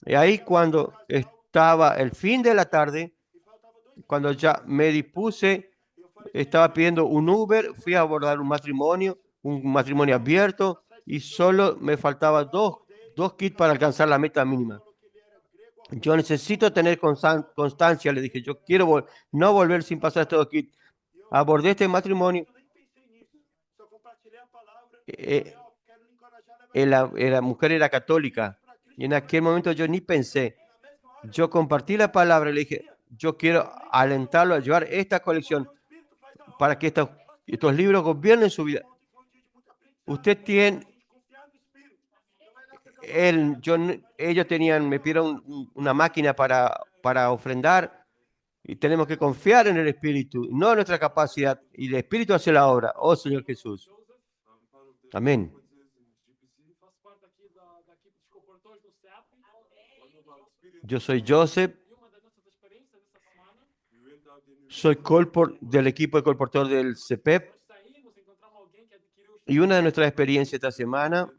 Y ahí cuando estaba el fin de la tarde, cuando ya me dispuse, estaba pidiendo un Uber, fui a abordar un matrimonio abierto, y solo me faltaban dos kits para alcanzar la meta mínima. Yo necesito tener constancia, le dije, yo quiero no volver sin pasar estos kits. Abordé este matrimonio. La mujer era católica y en aquel momento yo ni pensé. Yo compartí la palabra y le dije, yo quiero alentarlo a llevar esta colección para que estos libros gobiernen su vida. Usted tiene... ellos me pidieron una máquina para ofrendar y tenemos que confiar en el Espíritu, no en nuestra capacidad. Y el Espíritu hace la obra. Oh, Señor Jesús. Amén. Yo soy Joseph. Soy del equipo de colportor del CEPEP. Y una de nuestras experiencias esta semana,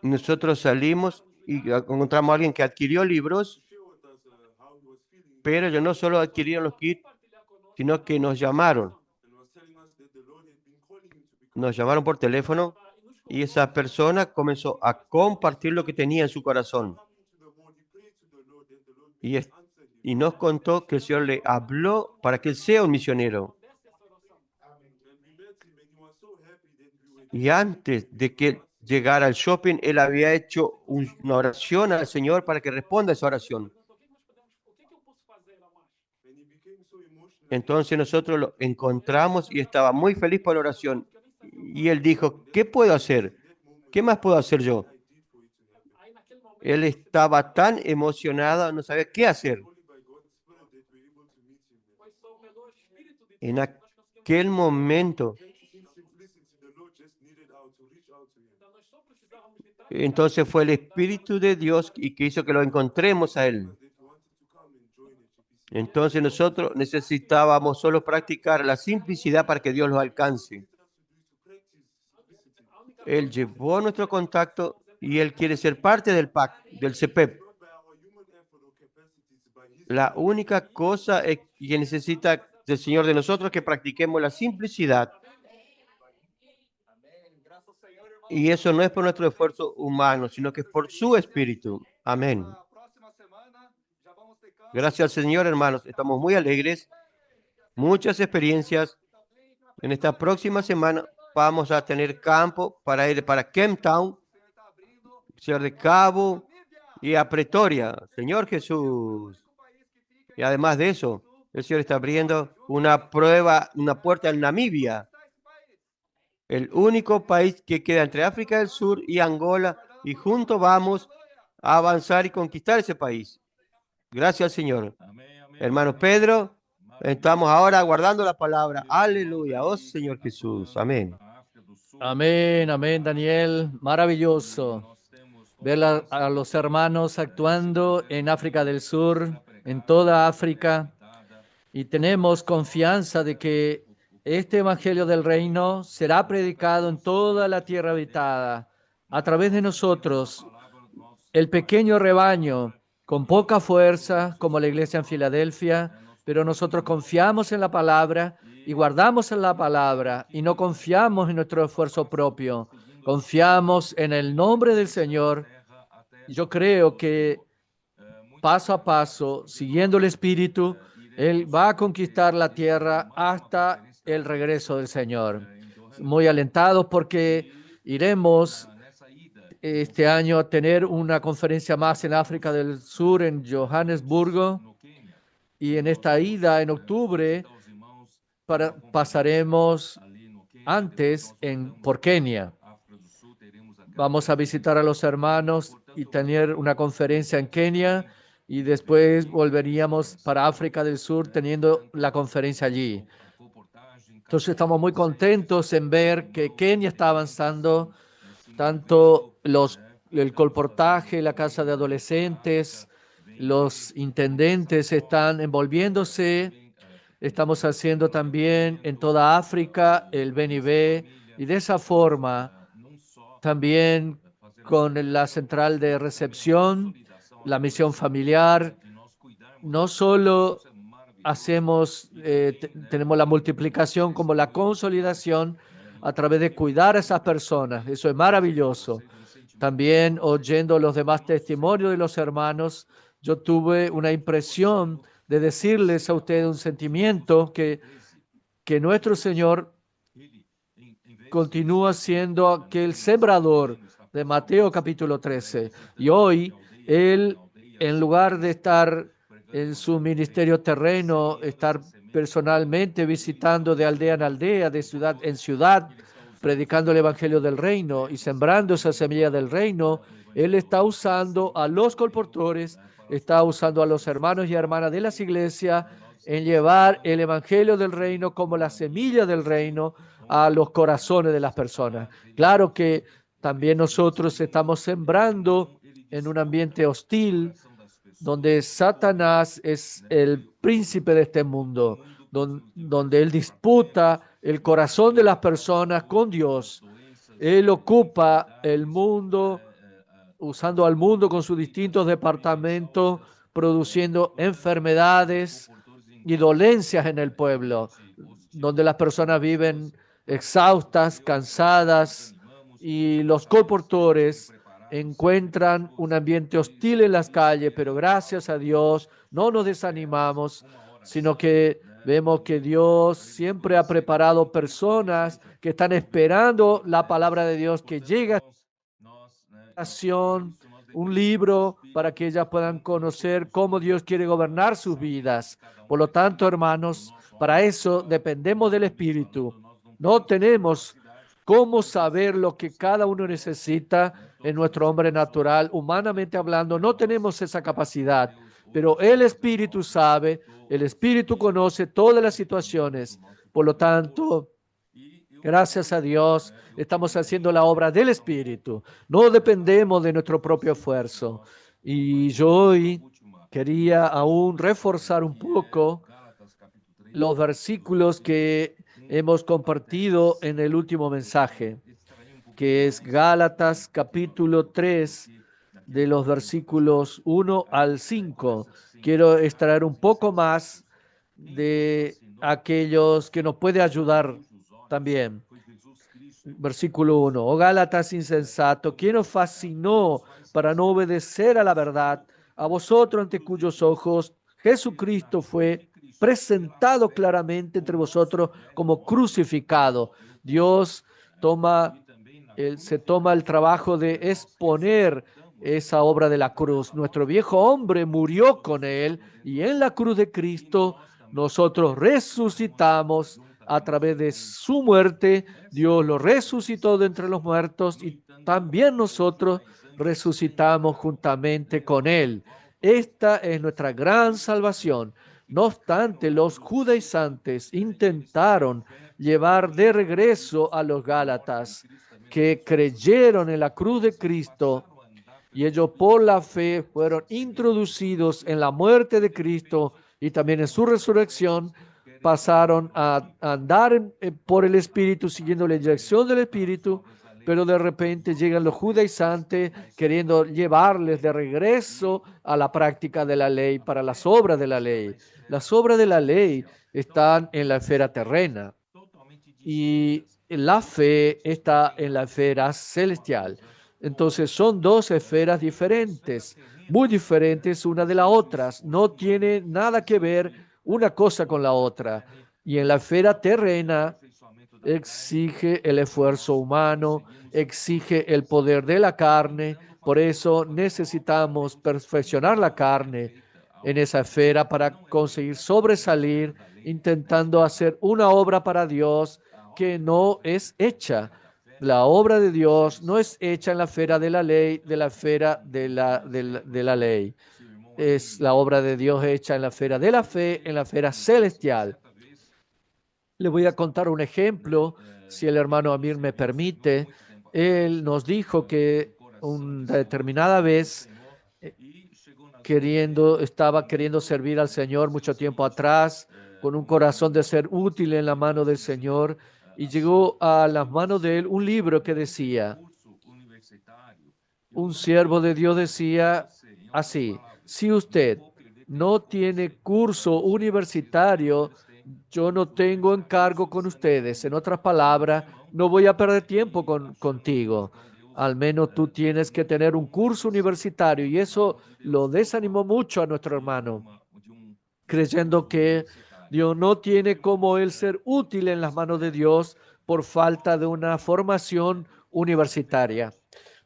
nosotros salimos y encontramos a alguien que adquirió libros, pero ellos no solo adquirieron los kits, sino que nos llamaron. Nos llamaron por teléfono y esa persona comenzó a compartir lo que tenía en su corazón. Y nos contó que el Señor le habló para que él sea un misionero. Y antes de que llegara al shopping, él había hecho una oración al Señor para que responda a esa oración. Entonces nosotros lo encontramos y estaba muy feliz por la oración. Y él dijo, ¿qué puedo hacer? ¿Qué más puedo hacer yo? Él estaba tan emocionado, no sabía qué hacer. En aquel momento, entonces fue el Espíritu de Dios y que hizo que lo encontremos a Él. Entonces nosotros necesitábamos solo practicar la simplicidad para que Dios los alcance. Él llevó nuestro contacto y Él quiere ser parte del PAC, del CEPEP. La única cosa que necesita del Señor de nosotros es que practiquemos la simplicidad. Y eso no es por nuestro esfuerzo humano, sino que es por su Espíritu. Amén. Gracias al Señor, hermanos. Estamos muy alegres. Muchas experiencias. En esta próxima semana vamos a tener campo para ir para Cape Town, Ciudad de Cabo y a Pretoria. Señor Jesús. Y además de eso, el Señor está abriendo una puerta en Namibia. El único país que queda entre África del Sur y Angola, y juntos vamos a avanzar y conquistar ese país. Gracias al Señor. Hermano Pedro, Estamos ahora guardando la palabra. Aleluya. Oh Señor Jesús. Amén. Amén, amén, Daniel. Maravilloso ver a los hermanos actuando en África del Sur, en toda África, y tenemos confianza de que este Evangelio del Reino será predicado en toda la tierra habitada a través de nosotros, el pequeño rebaño, con poca fuerza, como la iglesia en Filadelfia, pero nosotros confiamos en la palabra y guardamos en la palabra y no confiamos en nuestro esfuerzo propio. Confiamos en el nombre del Señor. Yo creo que paso a paso, siguiendo el Espíritu, Él va a conquistar la tierra hasta el regreso del Señor. Muy alentados porque iremos este año a tener una conferencia más en África del Sur, en Johannesburgo, y en esta ida en octubre pasaremos antes por Kenia. Vamos a visitar a los hermanos y tener una conferencia en Kenia y después volveríamos para África del Sur teniendo la conferencia allí. Entonces estamos muy contentos en ver que Kenia está avanzando, tanto el colportaje, la casa de adolescentes, los intendentes están envolviéndose. Estamos haciendo también en toda África el BNB y de esa forma también con la central de recepción, la misión familiar, no solo tenemos la multiplicación como la consolidación a través de cuidar a esas personas. Eso es maravilloso. También oyendo los demás testimonios de los hermanos, yo tuve una impresión de decirles a ustedes un sentimiento que nuestro Señor continúa siendo aquel sembrador de Mateo capítulo 13. Y hoy Él, en lugar de estar en su ministerio terreno, estar personalmente visitando de aldea en aldea, de ciudad en ciudad, predicando el Evangelio del Reino y sembrando esa semilla del Reino, Él está usando a los colportores, está usando a los hermanos y hermanas de las iglesias en llevar el Evangelio del Reino como la semilla del Reino a los corazones de las personas. Claro que también nosotros estamos sembrando en un ambiente hostil, donde Satanás es el príncipe de este mundo, donde él disputa el corazón de las personas con Dios. Él ocupa el mundo, usando al mundo con sus distintos departamentos, produciendo enfermedades y dolencias en el pueblo, donde las personas viven exhaustas, cansadas, y los colportores encuentran un ambiente hostil en las calles, pero gracias a Dios no nos desanimamos, sino que vemos que Dios siempre ha preparado personas que están esperando la palabra de Dios que llega a un libro para que ellas puedan conocer cómo Dios quiere gobernar sus vidas. Por lo tanto, hermanos, para eso dependemos del Espíritu. No tenemos cómo saber lo que cada uno necesita en nuestro hombre natural, humanamente hablando. No tenemos esa capacidad, pero el Espíritu sabe, el Espíritu conoce todas las situaciones. Por lo tanto, gracias a Dios, estamos haciendo la obra del Espíritu. No dependemos de nuestro propio esfuerzo. Y yo hoy quería aún reforzar un poco los versículos que hemos compartido en el último mensaje, que es Gálatas capítulo 3, de los versículos 1 al 5. Quiero extraer un poco más de aquellos que nos puede ayudar también. Versículo 1. Oh Gálatas insensato, ¿quién os fascinó para no obedecer a la verdad? A vosotros ante cuyos ojos Jesucristo fue presentado claramente entre vosotros como crucificado. Dios se toma el trabajo de exponer esa obra de la cruz. Nuestro viejo hombre murió con él y en la cruz de Cristo nosotros resucitamos a través de su muerte. Dios lo resucitó de entre los muertos y también nosotros resucitamos juntamente con él. Esta es nuestra gran salvación. No obstante, los judaizantes intentaron llevar de regreso a los gálatas que creyeron en la cruz de Cristo, y ellos por la fe fueron introducidos en la muerte de Cristo y también en su resurrección. Pasaron a andar por el Espíritu, siguiendo la dirección del Espíritu, pero de repente llegan los judaizantes queriendo llevarles de regreso a la práctica de la ley para las obras de la ley. Las obras de la ley están en la esfera terrena y la fe está en la esfera celestial. Entonces son dos esferas diferentes, muy diferentes una de las otras. No tiene nada que ver una cosa con la otra. Y en la esfera terrena exige el esfuerzo humano, exige el poder de la carne. Por eso necesitamos perfeccionar la carne en esa esfera para conseguir sobresalir, intentando hacer una obra para Dios que no es hecha. La obra de Dios no es hecha en la esfera de la ley, de la esfera de la ley. Es la obra de Dios hecha en la esfera de la fe, en la esfera celestial. Le voy a contar un ejemplo, si el hermano Amir me permite. Él nos dijo que una determinada vez estaba queriendo servir al Señor mucho tiempo atrás, con un corazón de ser útil en la mano del Señor, y llegó a las manos de él un libro que decía, un siervo de Dios decía así: si usted no tiene curso universitario, yo no tengo encargo con ustedes. En otras palabras, no voy a perder tiempo contigo. Al menos tú tienes que tener un curso universitario. Y eso lo desanimó mucho a nuestro hermano, creyendo que Dios no tiene como él ser útil en las manos de Dios por falta de una formación universitaria.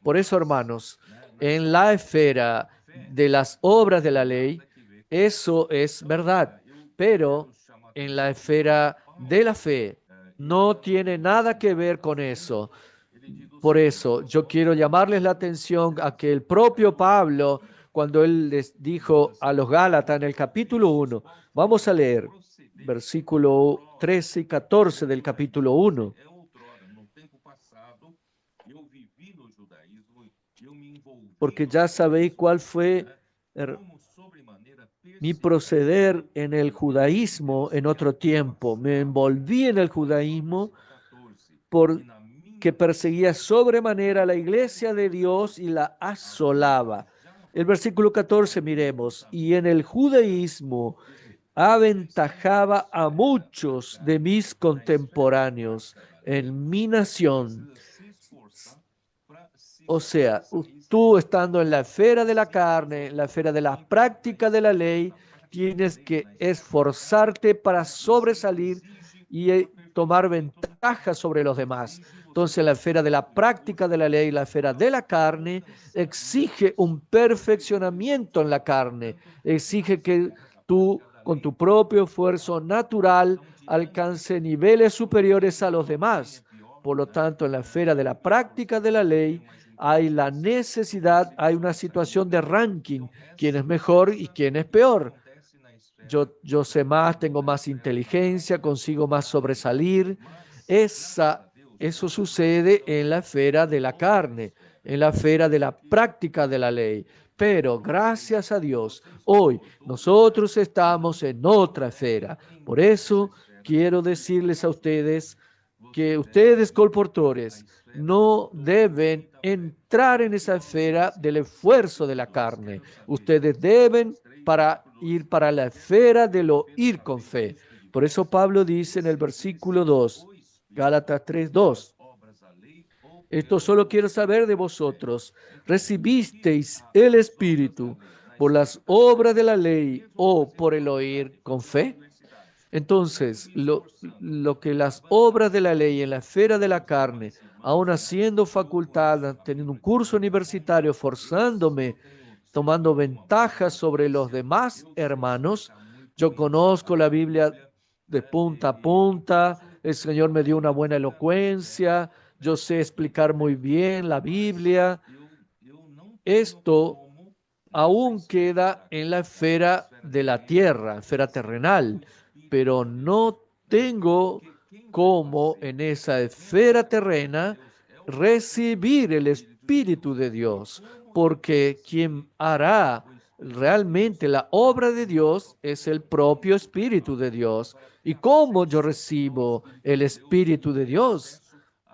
Por eso, hermanos, en la esfera de las obras de la ley, eso es verdad, pero en la esfera de la fe no tiene nada que ver con eso. Por eso yo quiero llamarles la atención a que el propio Pablo, cuando él les dijo a los Gálatas en el capítulo 1, vamos a leer versículo 13 y 14 del capítulo 1. Porque ya sabéis cuál fue mi proceder en el judaísmo en otro tiempo. Me envolví en el judaísmo porque perseguía sobremanera la iglesia de Dios y la asolaba. El versículo 14, miremos. Y en el judaísmo aventajaba a muchos de mis contemporáneos en mi nación. O sea, tú estando en la esfera de la carne, en la esfera de la práctica de la ley, tienes que esforzarte para sobresalir y tomar ventaja sobre los demás. Entonces, la esfera de la práctica de la ley, la esfera de la carne, exige un perfeccionamiento en la carne, exige que tú, con tu propio esfuerzo natural, alcance niveles superiores a los demás. Por lo tanto, en la esfera de la práctica de la ley, hay la necesidad, hay una situación de ranking, quién es mejor y quién es peor. Yo sé más, tengo más inteligencia, consigo más sobresalir. Eso sucede en la esfera de la carne, en la esfera de la práctica de la ley. Pero gracias a Dios, hoy nosotros estamos en otra esfera. Por eso quiero decirles a ustedes que ustedes, colportores, no deben entrar en esa esfera del esfuerzo de la carne. Ustedes deben ir para la esfera de lo ir con fe. Por eso Pablo dice en el versículo 2, Gálatas 3:2, esto solo quiero saber de vosotros, ¿recibisteis el Espíritu por las obras de la ley o por el oír con fe? Entonces, lo que las obras de la ley en la esfera de la carne, aún haciendo facultad, teniendo un curso universitario, forzándome, tomando ventaja sobre los demás hermanos, yo conozco la Biblia de punta a punta, el Señor me dio una buena elocuencia, yo sé explicar muy bien la Biblia. Esto aún queda en la esfera de la tierra, esfera terrenal, pero no tengo cómo en esa esfera terrena recibir el Espíritu de Dios, porque quien hará realmente la obra de Dios es el propio Espíritu de Dios. ¿Y cómo yo recibo el Espíritu de Dios?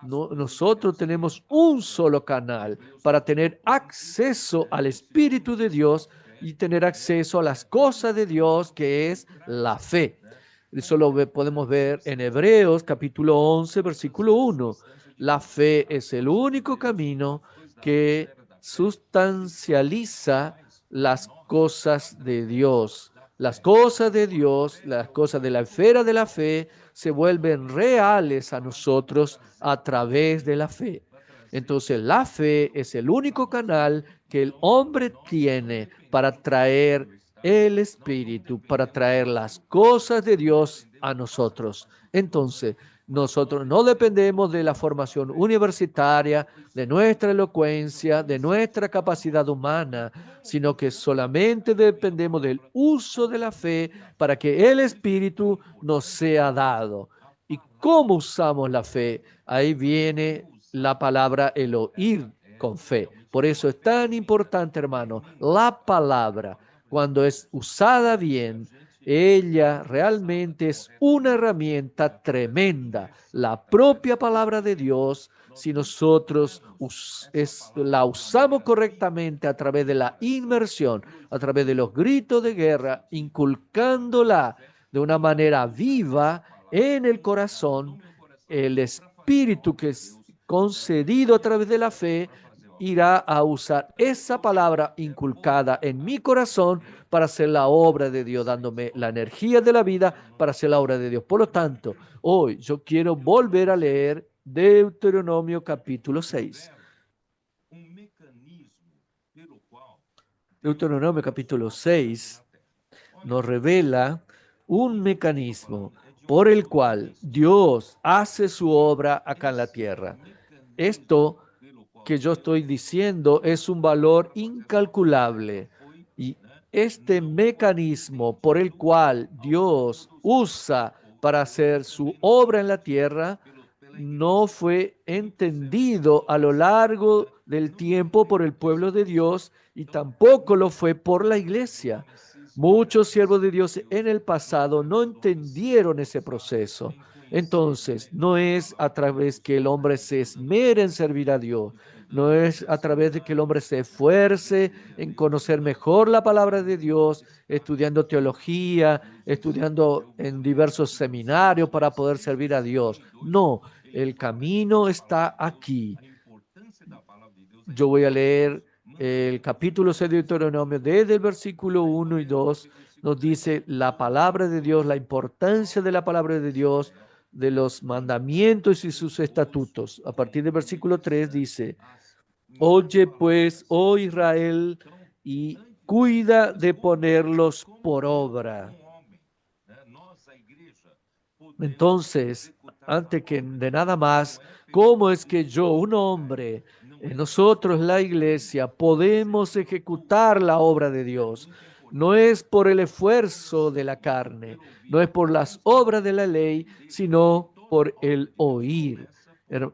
Nosotros tenemos un solo canal para tener acceso al Espíritu de Dios y tener acceso a las cosas de Dios, que es la fe. Eso lo podemos ver en Hebreos capítulo 11, versículo 1. La fe es el único camino que sustancializa las cosas de Dios. Las cosas de Dios, las cosas de la esfera de la fe, se vuelven reales a nosotros a través de la fe. Entonces, la fe es el único canal que el hombre tiene para traer el Espíritu, para traer las cosas de Dios a nosotros. Entonces, nosotros no dependemos de la formación universitaria, de nuestra elocuencia, de nuestra capacidad humana, sino que solamente dependemos del uso de la fe para que el Espíritu nos sea dado. ¿Y cómo usamos la fe? Ahí viene la palabra el oír con fe. Por eso es tan importante, hermano, la palabra, cuando es usada bien, ella realmente es una herramienta tremenda. La propia palabra de Dios, si nosotros la usamos correctamente a través de la inmersión, a través de los gritos de guerra, inculcándola de una manera viva en el corazón, el Espíritu que es concedido a través de la fe irá a usar esa palabra inculcada en mi corazón para hacer la obra de Dios, dándome la energía de la vida para hacer la obra de Dios. Por lo tanto, hoy yo quiero volver a leer Deuteronomio capítulo 6. Deuteronomio capítulo 6 nos revela un mecanismo por el cual Dios hace su obra acá en la tierra. Esto que yo estoy diciendo es un valor incalculable, y este mecanismo por el cual Dios usa para hacer su obra en la tierra no fue entendido a lo largo del tiempo por el pueblo de Dios y tampoco lo fue por la iglesia. Muchos siervos de Dios en el pasado no entendieron ese proceso. Entonces, no es a través que el hombre se esmere en servir a Dios, no es a través de que el hombre se esfuerce en conocer mejor la palabra de Dios, estudiando teología, estudiando en diversos seminarios para poder servir a Dios. No, el camino está aquí. Yo voy a leer el capítulo 6 de Deuteronomio, desde el versículo 1 y 2, nos dice la palabra de Dios, la importancia de la palabra de Dios, de los mandamientos y sus estatutos. A partir del versículo 3 dice: oye pues, oh Israel, y cuida de ponerlos por obra. Entonces, antes que de nada más, ¿cómo es que yo, un hombre, nosotros la iglesia, podemos ejecutar la obra de Dios? No es por el esfuerzo de la carne, no es por las obras de la ley, sino por el oír.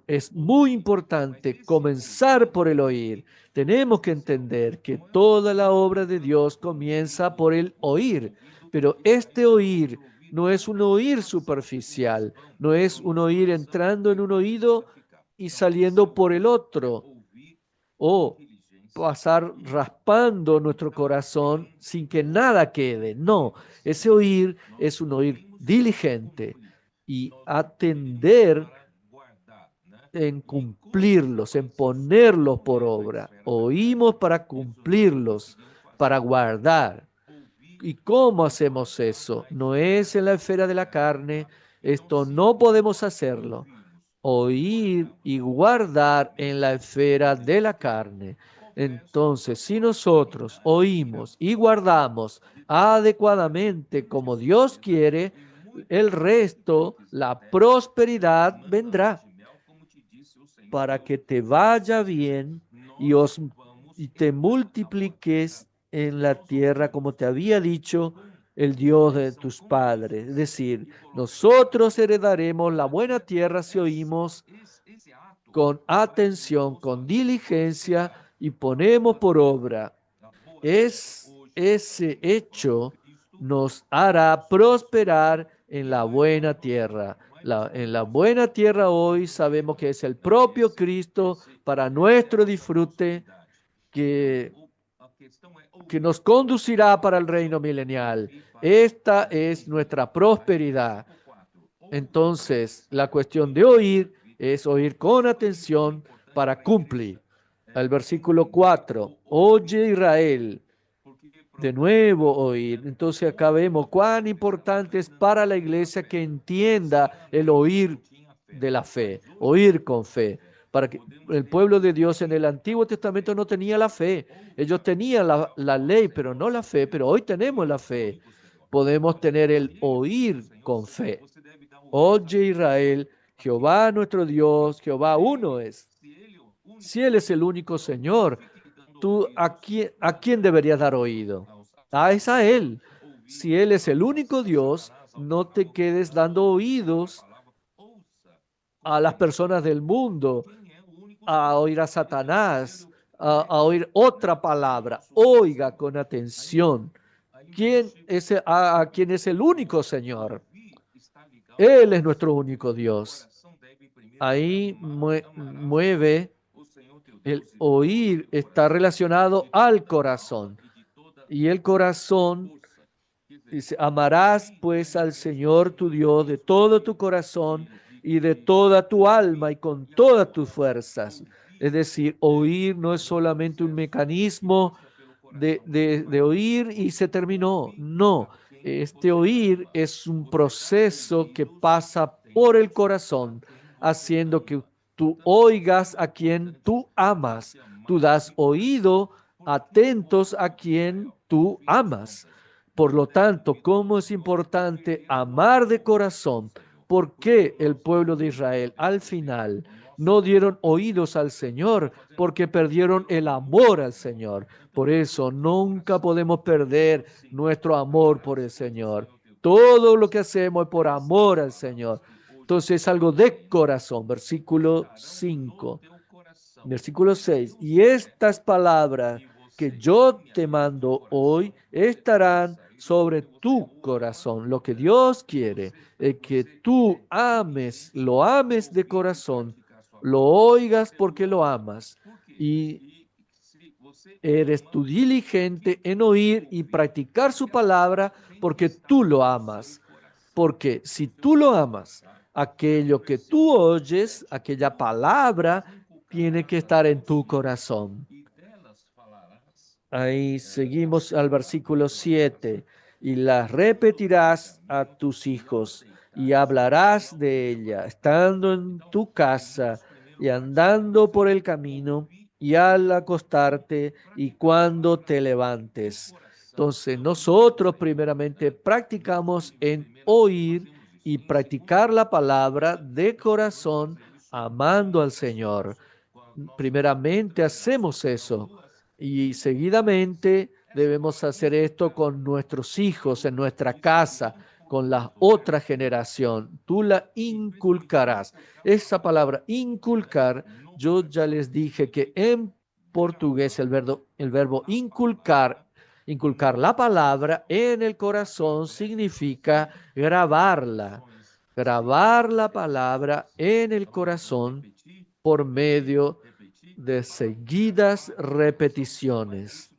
Es muy importante comenzar por el oír. Tenemos que entender que toda la obra de Dios comienza por el oír, pero este oír no es un oír superficial, no es un oír entrando en un oído y saliendo por el otro, o pasar raspando nuestro corazón sin que nada quede. No, ese oír es un oír diligente y atender en cumplirlos, en ponerlos por obra. Oímos para cumplirlos, para guardar. ¿Y cómo hacemos eso? No es en la esfera de la carne. Esto no podemos hacerlo. Oír y guardar en la esfera de la carne. Entonces, si nosotros oímos y guardamos adecuadamente como Dios quiere, el resto, la prosperidad vendrá para que te vaya bien y te multipliques en la tierra, como te había dicho el Dios de tus padres. Es decir, nosotros heredaremos la buena tierra si oímos con atención, con diligencia y ponemos por obra. Ese hecho nos hará prosperar en la buena tierra. En la buena tierra hoy sabemos que es el propio Cristo para nuestro disfrute que nos conducirá para el reino milenial. Esta es nuestra prosperidad. Entonces, la cuestión de oír es oír con atención para cumplir. El versículo 4, oye Israel, de nuevo oír. Entonces acá vemos cuán importante es para la iglesia que entienda el oír de la fe, oír con fe. Para que el pueblo de Dios en el Antiguo Testamento no tenía la fe. Ellos tenían la ley, pero no la fe. Pero hoy tenemos la fe. Podemos tener el oír con fe. Oye Israel, Jehová nuestro Dios, Jehová uno es. Si Él es el único Señor, ¿tú a quién deberías dar oído? Es a Él. Si Él es el único Dios, no te quedes dando oídos a las personas del mundo, a oír a Satanás, a oír otra palabra. Oiga con atención. ¿A quién es el único Señor? Él es nuestro único Dios. Ahí mueve el oír, está relacionado al corazón. Y el corazón dice, amarás pues al Señor tu Dios de todo tu corazón y de toda tu alma y con todas tus fuerzas. Es decir, oír no es solamente un mecanismo de oír y se terminó. No, este oír es un proceso que pasa por el corazón, haciendo que tú oigas a quien tú amas. Tú das oído atentos a quien tú amas. Por lo tanto, ¿cómo es importante amar de corazón? ¿Por qué el pueblo de Israel al final no dieron oídos al Señor? Porque perdieron el amor al Señor. Por eso nunca podemos perder nuestro amor por el Señor. Todo lo que hacemos es por amor al Señor. Entonces es algo de corazón. Versículo 5. Versículo 6. Y estas palabras que yo te mando hoy estarán sobre tu corazón. Lo que Dios quiere es que tú lo ames de corazón, lo oigas porque lo amas y eres tú diligente en oír y practicar su palabra porque tú lo amas. Porque si tú lo amas, aquello que tú oyes, aquella palabra, tiene que estar en tu corazón. Ahí seguimos al versículo 7. Y las repetirás a tus hijos y hablarás de ella, estando en tu casa y andando por el camino y al acostarte y cuando te levantes. Entonces nosotros primeramente practicamos en oír y practicar la palabra de corazón, amando al Señor. Primeramente hacemos eso y seguidamente debemos hacer esto con nuestros hijos, en nuestra casa, con la otra generación. Tú la inculcarás. Esa palabra inculcar, yo ya les dije que en portugués el verbo inculcar la palabra en el corazón significa grabarla. Grabar la palabra en el corazón por medio de seguidas repeticiones.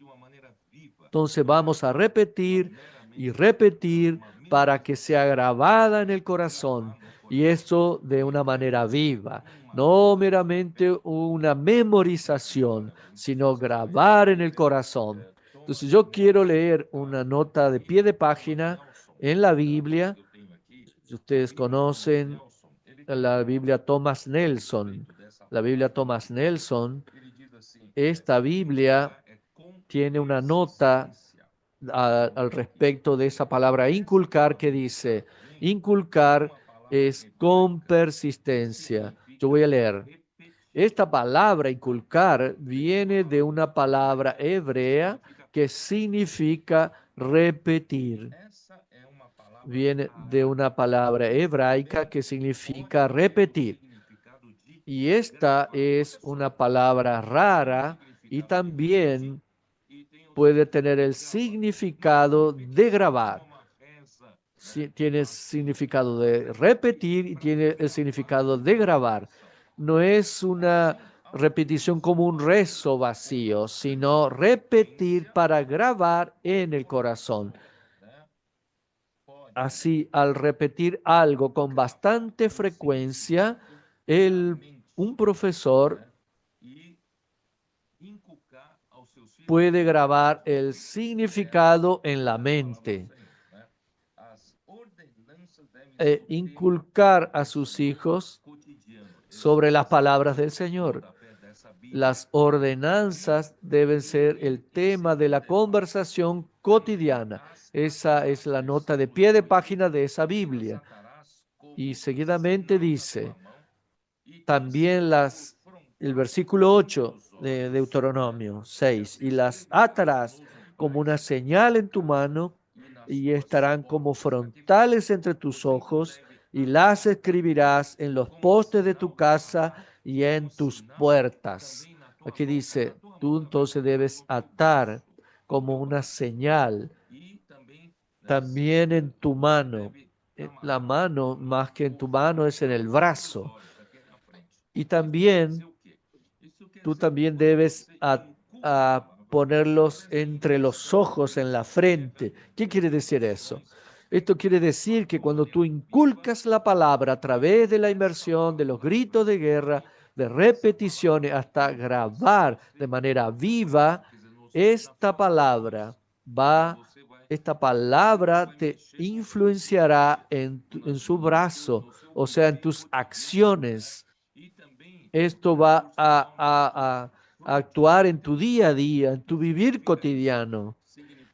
Entonces vamos a repetir y repetir para que sea grabada en el corazón, y esto de una manera viva, no meramente una memorización, sino grabar en el corazón. Entonces yo quiero leer una nota de pie de página en la Biblia. Si ustedes conocen la Biblia Thomas Nelson, esta Biblia tiene una nota al respecto de esa palabra inculcar que dice, inculcar es con persistencia. Yo voy a leer. Esta palabra inculcar viene de una palabra hebrea que significa repetir. Viene de una palabra hebraica que significa repetir. Y esta es una palabra rara y también puede tener el significado de grabar. Tiene significado de repetir y tiene el significado de grabar. No es una repetición como un rezo vacío, sino repetir para grabar en el corazón. Así, al repetir algo con bastante frecuencia, un profesor puede grabar el significado en la mente e inculcar a sus hijos sobre las palabras del Señor. Las ordenanzas deben ser el tema de la conversación cotidiana. Esa es la nota de pie de página de esa Biblia. Y seguidamente dice, también el versículo 8 de Deuteronomio 6, y las atarás como una señal en tu mano y estarán como frontales entre tus ojos y las escribirás en los postes de tu casa y en tus puertas. Aquí dice, tú entonces debes atar como una señal también en tu mano. La mano, más que en tu mano, es en el brazo. Y también, tú también debes ponerlos entre los ojos, en la frente. ¿Qué quiere decir eso? Esto quiere decir que cuando tú inculcas la palabra a través de la inmersión, de los gritos de guerra, de repeticiones, hasta grabar de manera viva, esta palabra te influenciará en su brazo, o sea, en tus acciones. Esto va a actuar en tu día a día, en tu vivir cotidiano.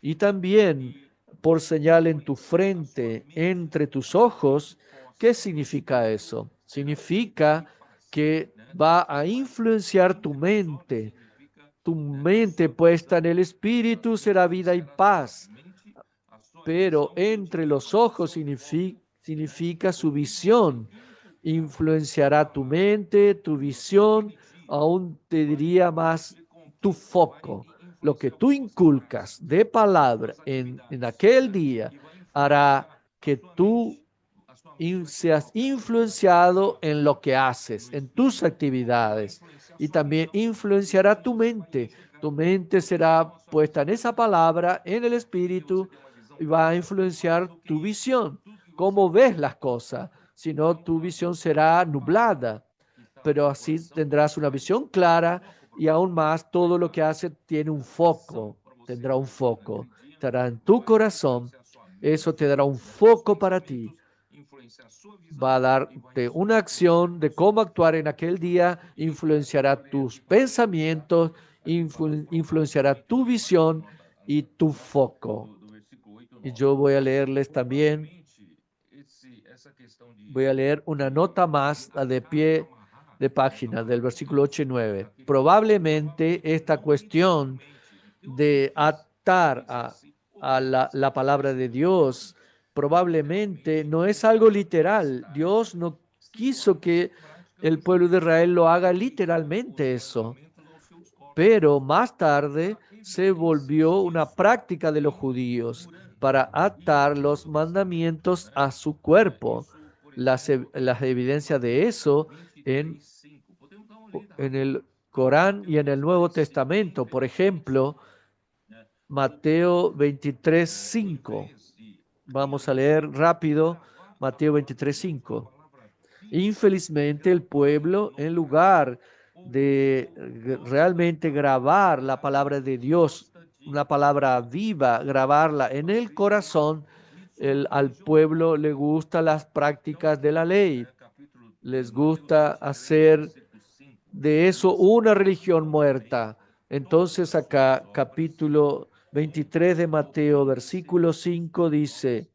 Y también por señal en tu frente, entre tus ojos. ¿Qué significa eso? Significa que va a influenciar tu mente. Tu mente puesta en el Espíritu será vida y paz. Pero entre los ojos significa su visión. Influenciará tu mente, tu visión, aún te diría más tu foco. Lo que tú inculcas de palabra en aquel día hará que tú seas influenciado en lo que haces, en tus actividades, y también influenciará tu mente. Tu mente será puesta en esa palabra, en el Espíritu, y va a influenciar tu visión, cómo ves las cosas. Si no, tu visión será nublada, pero así tendrás una visión clara y aún más todo lo que hace tiene un foco, tendrá un foco, estará en tu corazón, eso te dará un foco para ti. Va a darte una acción de cómo actuar en aquel día, influenciará tus pensamientos, influenciará tu visión y tu foco. Y yo voy a leerles también, voy a leer una nota más de pie de página del versículo 8 y 9. Probablemente esta cuestión de atar a la palabra de Dios probablemente no es algo literal. Dios no quiso que el pueblo de Israel lo haga literalmente eso. Pero más tarde se volvió una práctica de los judíos para atar los mandamientos a su cuerpo. Las evidencias de eso en el Corán y en el Nuevo Testamento. Por ejemplo, Mateo 23:5. Vamos a leer rápido Mateo 23:5. Infelizmente el pueblo, en lugar de realmente grabar la palabra de Dios, una palabra viva, grabarla en el corazón, al pueblo le gustan las prácticas de la ley. Les gusta hacer de eso una religión muerta. Entonces acá, capítulo 23 de Mateo, versículo 5 dice,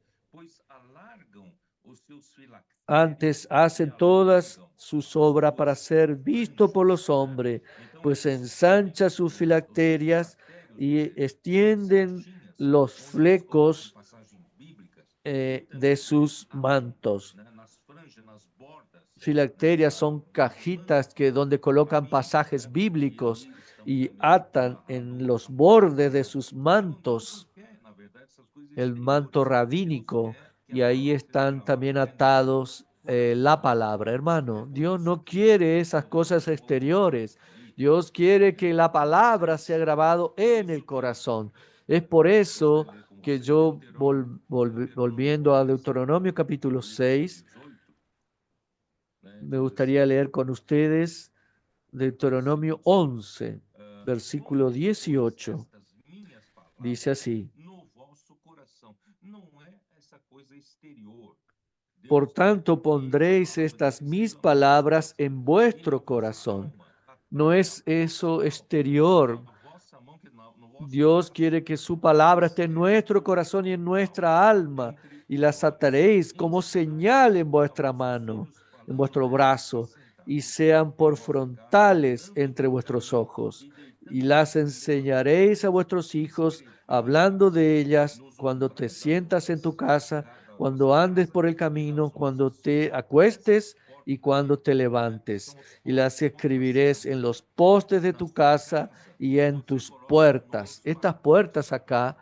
antes hacen todas sus obras para ser visto por los hombres, pues ensancha sus filacterias y extienden los flecos de sus mantos. Filacterias son cajitas donde colocan pasajes bíblicos y atan en los bordes de sus mantos el manto rabínico, y ahí están también atados la palabra. Hermano, Dios no quiere esas cosas exteriores. Dios quiere que la palabra sea grabado en el corazón. Es por eso que yo, volviendo a Deuteronomio capítulo 6, me gustaría leer con ustedes Deuteronomio 11, versículo 18. Dice así: por tanto, pondréis estas mis palabras en vuestro corazón. No es eso exterior. Dios quiere que su palabra esté en nuestro corazón y en nuestra alma, y las ataréis como señal en vuestra mano, en vuestro brazo, y sean por frontales entre vuestros ojos. Y las enseñaréis a vuestros hijos, hablando de ellas cuando te sientas en tu casa, cuando andes por el camino, cuando te acuestes y cuando te levantes. Y las escribiréis en los postes de tu casa y en tus puertas. Estas puertas acá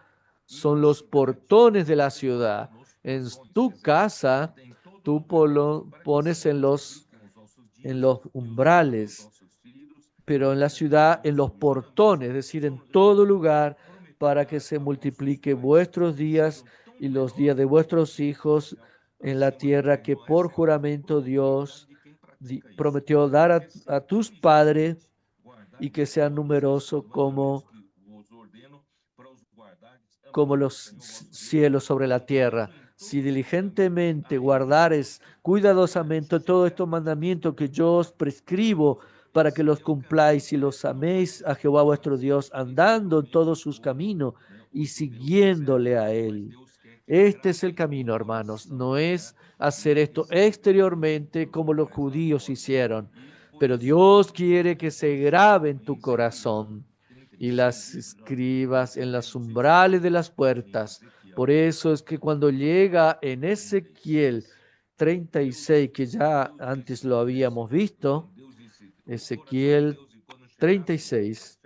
son los portones de la ciudad. En tu casa, tú pones en los umbrales, pero en la ciudad, en los portones, es decir, en todo lugar, para que se multiplique vuestros días y los días de vuestros hijos en la tierra que por juramento Dios prometió dar a tus padres, y que sean numerosos como los cielos sobre la tierra. Si diligentemente guardares cuidadosamente todos estos mandamientos que yo os prescribo, para que los cumpláis y los améis a Jehová vuestro Dios, andando en todos sus caminos y siguiéndole a Él. Este es el camino, hermanos. No es hacer esto exteriormente como los judíos hicieron, pero Dios quiere que se grabe en tu corazón y las escribas en las umbrales de las puertas. Por eso es que cuando llega en Ezequiel 36, que ya antes lo habíamos visto, Ezequiel 36,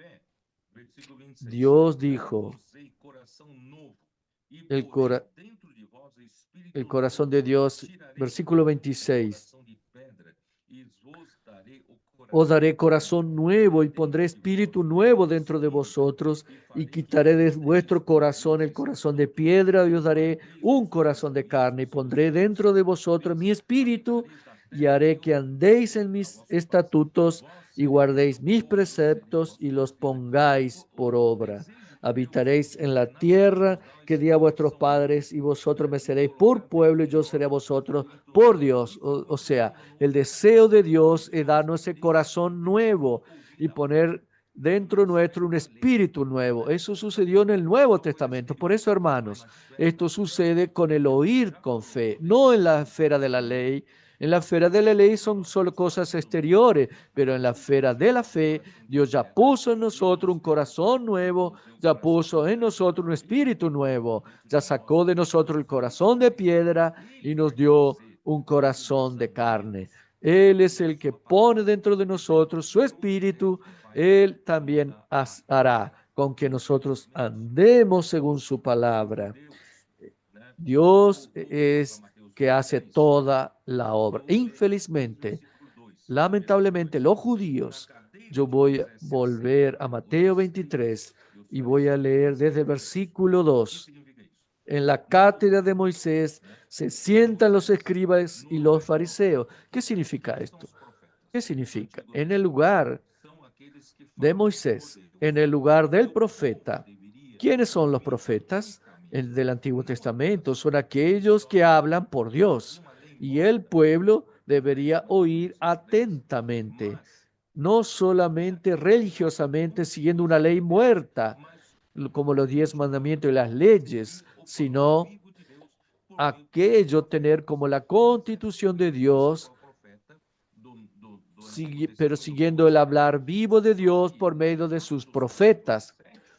Dios dijo, el corazón de Dios, versículo 26, os daré corazón nuevo y pondré espíritu nuevo dentro de vosotros, y quitaré de vuestro corazón el corazón de piedra y os daré un corazón de carne, y pondré dentro de vosotros mi espíritu y haré que andéis en mis estatutos y guardéis mis preceptos y los pongáis por obra. Habitaréis en la tierra que di a vuestros padres, y vosotros me seréis por pueblo y yo seré a vosotros por Dios. O sea, el deseo de Dios es darnos ese corazón nuevo y poner dentro nuestro un espíritu nuevo. Eso sucedió en el Nuevo Testamento. Por eso, hermanos, esto sucede con el oír con fe, no en la esfera de la ley. En la esfera de la ley son solo cosas exteriores, pero en la esfera de la fe, Dios ya puso en nosotros un corazón nuevo, ya puso en nosotros un espíritu nuevo, ya sacó de nosotros el corazón de piedra y nos dio un corazón de carne. Él es el que pone dentro de nosotros su espíritu. Él también hará con que nosotros andemos según su palabra. Dios es que hace toda la obra. Infelizmente, lamentablemente, los judíos, yo voy a volver a Mateo 23 y voy a leer desde el versículo 2. En la cátedra de Moisés se sientan los escribas y los fariseos. ¿Qué significa esto? ¿Qué significa? En el lugar de Moisés, en el lugar del profeta. ¿Quiénes son los profetas? El del Antiguo Testamento son aquellos que hablan por Dios, y el pueblo debería oír atentamente, no solamente religiosamente siguiendo una ley muerta como los 10 mandamientos y las leyes, sino aquello tener como la constitución de Dios, pero siguiendo el hablar vivo de Dios por medio de sus profetas.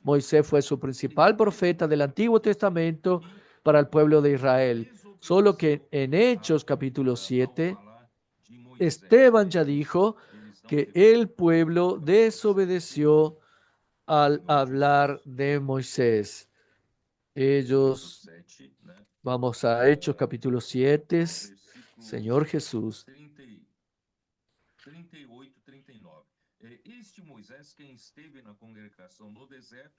Moisés fue su principal profeta del Antiguo Testamento para el pueblo de Israel. Solo que en Hechos capítulo 7, Esteban ya dijo que el pueblo desobedeció al hablar de Moisés. Ellos, vamos a Hechos capítulo 7, Señor Jesús. 38, 39. Este Moisés, quem esteve na congregação no deserto,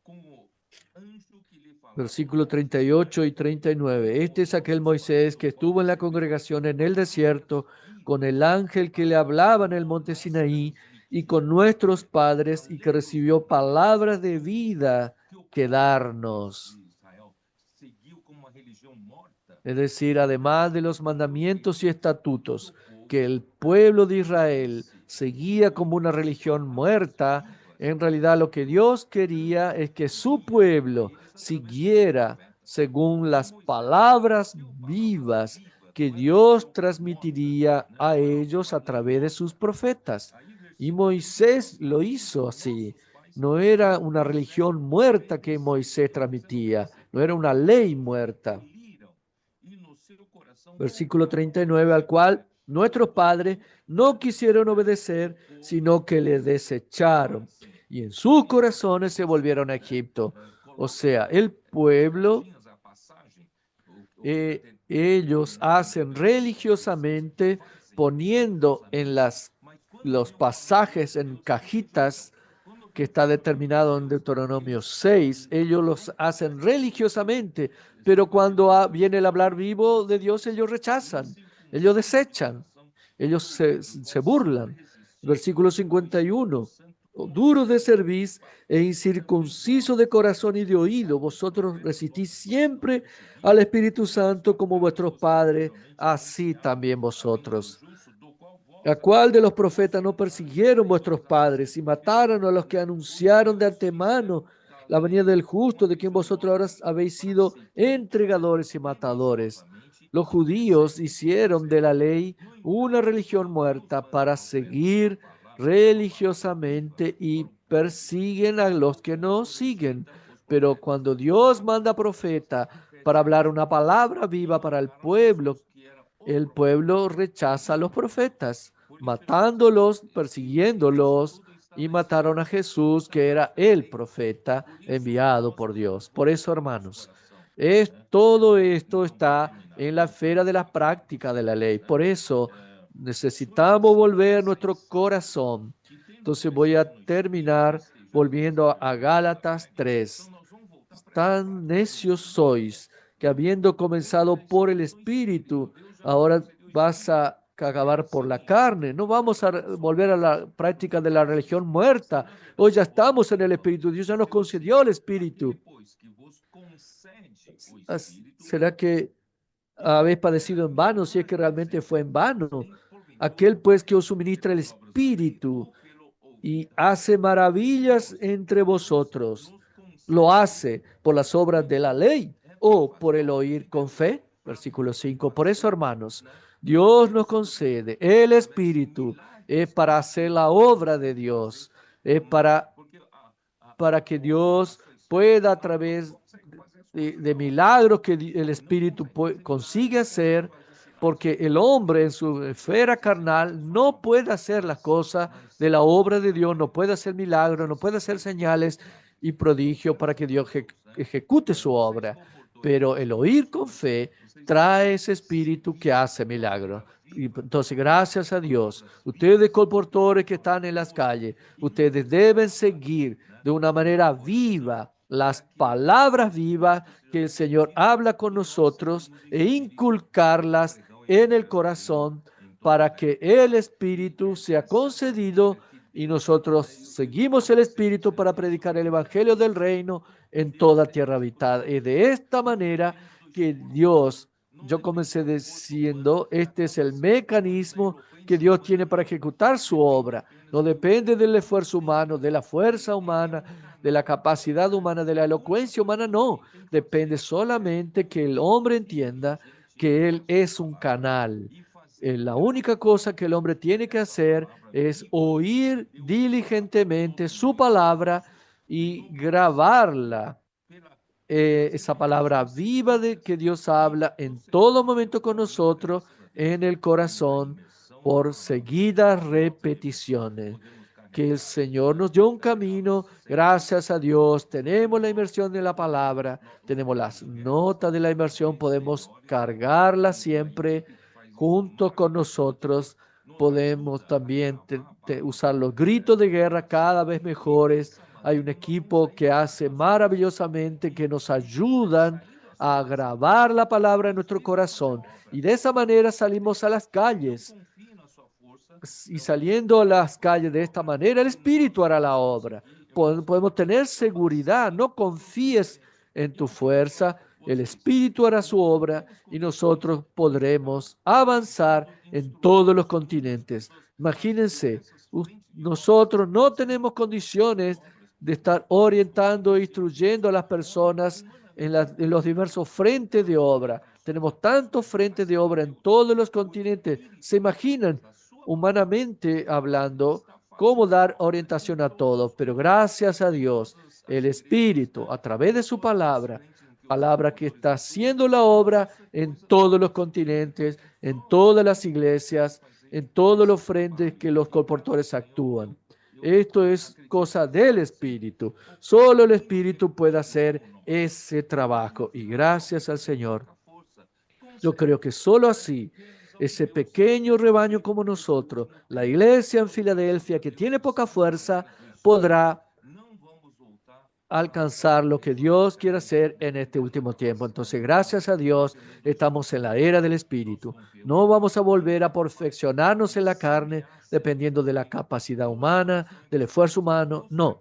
com o anjo que lhe falava. Versículo 38 y 39. Este es aquel Moisés que estuvo en la congregación en el desierto con el ángel que le hablaba en el monte Sinaí y con nuestros padres y que recibió palabras de vida que darnos. Es decir, además de los mandamientos y estatutos que el pueblo de Israel seguía como una religión muerta, en realidad lo que Dios quería es que su pueblo siguiera según las palabras vivas que Dios transmitiría a ellos a través de sus profetas. Y Moisés lo hizo así. No era una religión muerta que Moisés transmitía, no era una ley muerta. Versículo 39, al cual nuestros padres no quisieron obedecer, sino que le desecharon. Y en sus corazones se volvieron a Egipto. O sea, el pueblo, ellos hacen religiosamente, poniendo en los pasajes en cajitas, que está determinado en Deuteronomio 6, ellos los hacen religiosamente, pero cuando viene el hablar vivo de Dios, ellos rechazan, ellos desechan, ellos se burlan. Versículo 51, duros de cerviz e incircuncisos de corazón y de oído, vosotros resistís siempre al Espíritu Santo como vuestros padres, así también vosotros. ¿A cuál de los profetas no persiguieron vuestros padres y mataron a los que anunciaron de antemano la venida del justo, de quien vosotros ahora habéis sido entregadores y matadores? Los judíos hicieron de la ley una religión muerta para seguir religiosamente y persiguen a los que no siguen. Pero cuando Dios manda profeta para hablar una palabra viva para el pueblo rechaza a los profetas, matándolos, persiguiéndolos, y mataron a Jesús, que era el profeta enviado por Dios. Por eso, hermanos, todo esto está en la esfera de la práctica de la ley. Por eso necesitamos volver nuestro corazón. Entonces voy a terminar volviendo a Gálatas 3. Tan necios sois que habiendo comenzado por el Espíritu, ahora vas a acabar por la carne. No vamos a volver a la práctica de la religión muerta. Hoy ya estamos en el Espíritu. Dios ya nos concedió el Espíritu. ¿Será que habéis padecido en vano? Si es que realmente fue en vano. Aquel pues que os suministra el Espíritu y hace maravillas entre vosotros, ¿lo hace por las obras de la ley o por el oír con fe? Versículo 5. Por eso, hermanos, Dios nos concede el Espíritu, es para hacer la obra de Dios, es para que Dios pueda, a través de milagros que el Espíritu consigue hacer, porque el hombre en su esfera carnal no puede hacer las cosas de la obra de Dios, no puede hacer milagros, no puede hacer señales y prodigios para que Dios ejecute su obra. Pero el oír con fe trae ese espíritu que hace milagros. Y entonces, gracias a Dios, ustedes colportores que están en las calles, ustedes deben seguir de una manera viva las palabras vivas que el Señor habla con nosotros e inculcarlas en el corazón para que el Espíritu sea concedido y nosotros seguimos el Espíritu para predicar el Evangelio del Reino en toda tierra habitada. Y de esta manera que Dios, yo comencé diciendo, este es el mecanismo que Dios tiene para ejecutar su obra. No depende del esfuerzo humano, de la fuerza humana, de la capacidad humana, de la elocuencia humana, no. Depende solamente que el hombre entienda que él es un canal. La única cosa que el hombre tiene que hacer es oír diligentemente su palabra, y grabarla, esa palabra viva de que Dios habla en todo momento con nosotros en el corazón por seguidas repeticiones. Que el Señor nos dio un camino, gracias a Dios, tenemos la inmersión de la palabra, tenemos las notas de la inmersión, podemos cargarla siempre junto con nosotros, podemos también usar los gritos de guerra cada vez mejores. Hay un equipo que hace maravillosamente, que nos ayudan a grabar la palabra en nuestro corazón y de esa manera salimos a las calles. Y saliendo a las calles de esta manera, el Espíritu hará la obra. Podemos tener seguridad, no confíes en tu fuerza, el Espíritu hará su obra y nosotros podremos avanzar en todos los continentes. Imagínense, nosotros no tenemos condiciones de estar orientando e instruyendo a las personas en los diversos frentes de obra. Tenemos tantos frentes de obra en todos los continentes. ¿Se imaginan? Humanamente hablando, cómo dar orientación a todos, pero gracias a Dios, el Espíritu, a través de su palabra que está haciendo la obra en todos los continentes, en todas las iglesias, en todos los frentes que los colportores actúan. Esto es cosa del Espíritu. Solo el Espíritu puede hacer ese trabajo. Y gracias al Señor, yo creo que solo así, ese pequeño rebaño como nosotros, la iglesia en Filadelfia, que tiene poca fuerza, podrá alcanzar lo que Dios quiere hacer en este último tiempo. Entonces, gracias a Dios, estamos en la era del Espíritu. No vamos a volver a perfeccionarnos en la carne, dependiendo de la capacidad humana, del esfuerzo humano. No.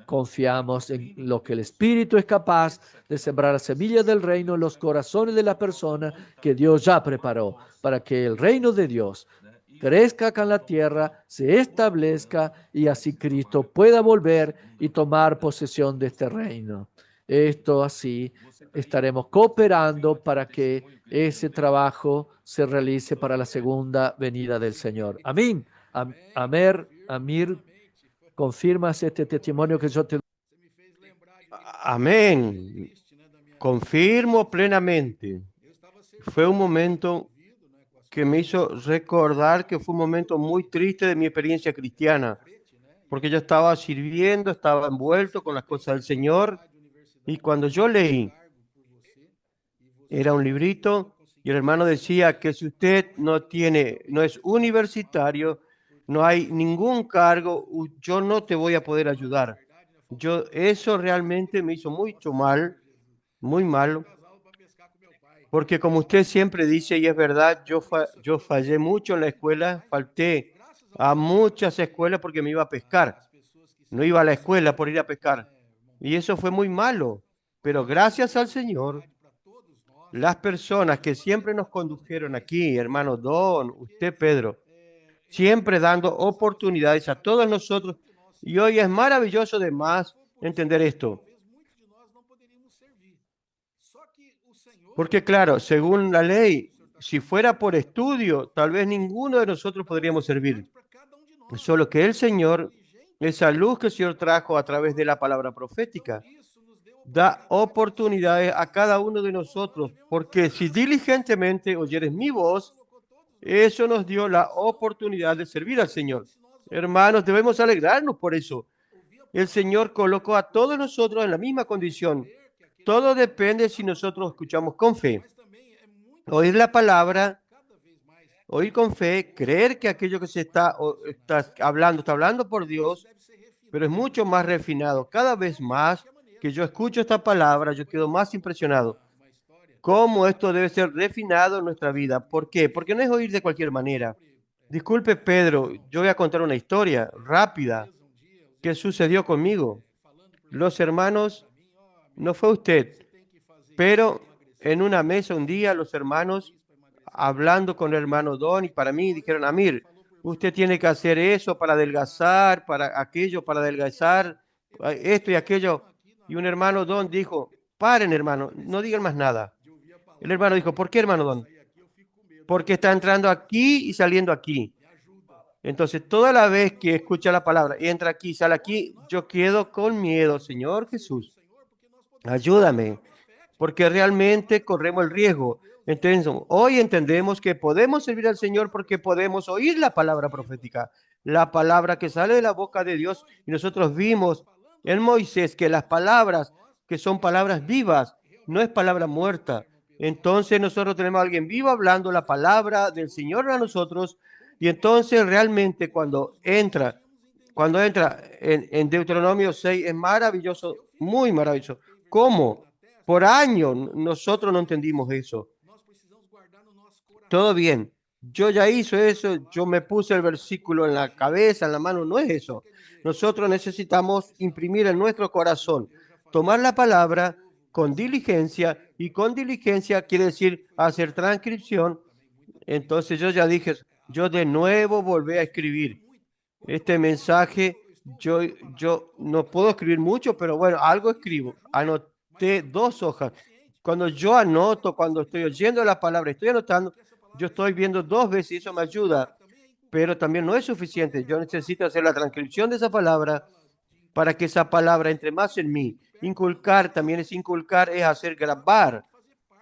Confiamos en lo que el Espíritu es capaz de sembrar las semillas del reino en los corazones de las personas que Dios ya preparó para que el reino de Dios crezca acá en la tierra, se establezca y así Cristo pueda volver y tomar posesión de este reino. Esto así estaremos cooperando para que ese trabajo se realice para la segunda venida del Señor. Amén. Amir, ¿confirmas este testimonio que yo te doy? Amén. Confirmo plenamente. Fue un momento que me hizo recordar que fue un momento muy triste de mi experiencia cristiana, porque yo estaba sirviendo, estaba envuelto con las cosas del Señor, y cuando yo leí, era un librito, y el hermano decía que si usted no es universitario, no hay ningún cargo, yo no te voy a poder ayudar. Eso realmente me hizo mucho mal, muy mal, porque como usted siempre dice, y es verdad, yo fallé mucho en la escuela, falté a muchas escuelas porque me iba a pescar. No iba a la escuela por ir a pescar. Y eso fue muy malo. Pero gracias al Señor, las personas que siempre nos condujeron aquí, hermano Don, usted Pedro, siempre dando oportunidades a todos nosotros. Y hoy es maravilloso de más entender esto. Porque claro, según la ley, si fuera por estudio, tal vez ninguno de nosotros podríamos servir. Solo que el Señor, esa luz que el Señor trajo a través de la palabra profética, da oportunidades a cada uno de nosotros. Porque si diligentemente oyeres mi voz, eso nos dio la oportunidad de servir al Señor. Hermanos, debemos alegrarnos por eso. El Señor colocó a todos nosotros en la misma condición. Todo depende si nosotros escuchamos con fe. Oír la palabra, oír con fe, creer que aquello que se está hablando por Dios, pero es mucho más refinado. Cada vez más que yo escucho esta palabra, yo quedo más impresionado. Cómo esto debe ser refinado en nuestra vida. ¿Por qué? Porque no es oír de cualquier manera. Disculpe, Pedro, yo voy a contar una historia rápida que sucedió conmigo. Los hermanos, no fue usted, pero en una mesa un día los hermanos, hablando con el hermano Don y para mí, dijeron, Amir, usted tiene que hacer eso para adelgazar, para aquello, para adelgazar, esto y aquello. Y un hermano Don dijo, paren hermano, no digan más nada. El hermano dijo, ¿por qué hermano Don? Porque está entrando aquí y saliendo aquí. Entonces, toda la vez que escucha la palabra, entra aquí, sale aquí, yo quedo con miedo. Señor Jesús, ayúdame, porque realmente corremos el riesgo. Entonces, hoy entendemos que podemos servir al Señor porque podemos oír la palabra profética, la palabra que sale de la boca de Dios. Y nosotros vimos en Moisés que las palabras que son palabras vivas, no es palabra muerta. Entonces nosotros tenemos a alguien vivo hablando la palabra del Señor a nosotros. Y entonces realmente cuando entra en Deuteronomio 6, es maravilloso, muy maravilloso. ¿Cómo? Por años nosotros no entendimos eso. Todo bien. Yo ya hice eso, yo me puse el versículo en la cabeza, en la mano, no es eso. Nosotros necesitamos imprimir en nuestro corazón, tomar la palabra con diligencia, y con diligencia quiere decir hacer transcripción. Entonces yo ya dije, yo de nuevo volví a escribir este mensaje. Yo no puedo escribir mucho, pero bueno, algo escribo. Anoté 2 hojas. Cuando yo anoto, cuando estoy oyendo la palabra, estoy anotando, yo estoy viendo 2 veces y eso me ayuda, pero también no es suficiente. Yo necesito hacer la transcripción de esa palabra para que esa palabra entre más en mí. Inculcar también es inculcar, es hacer grabar.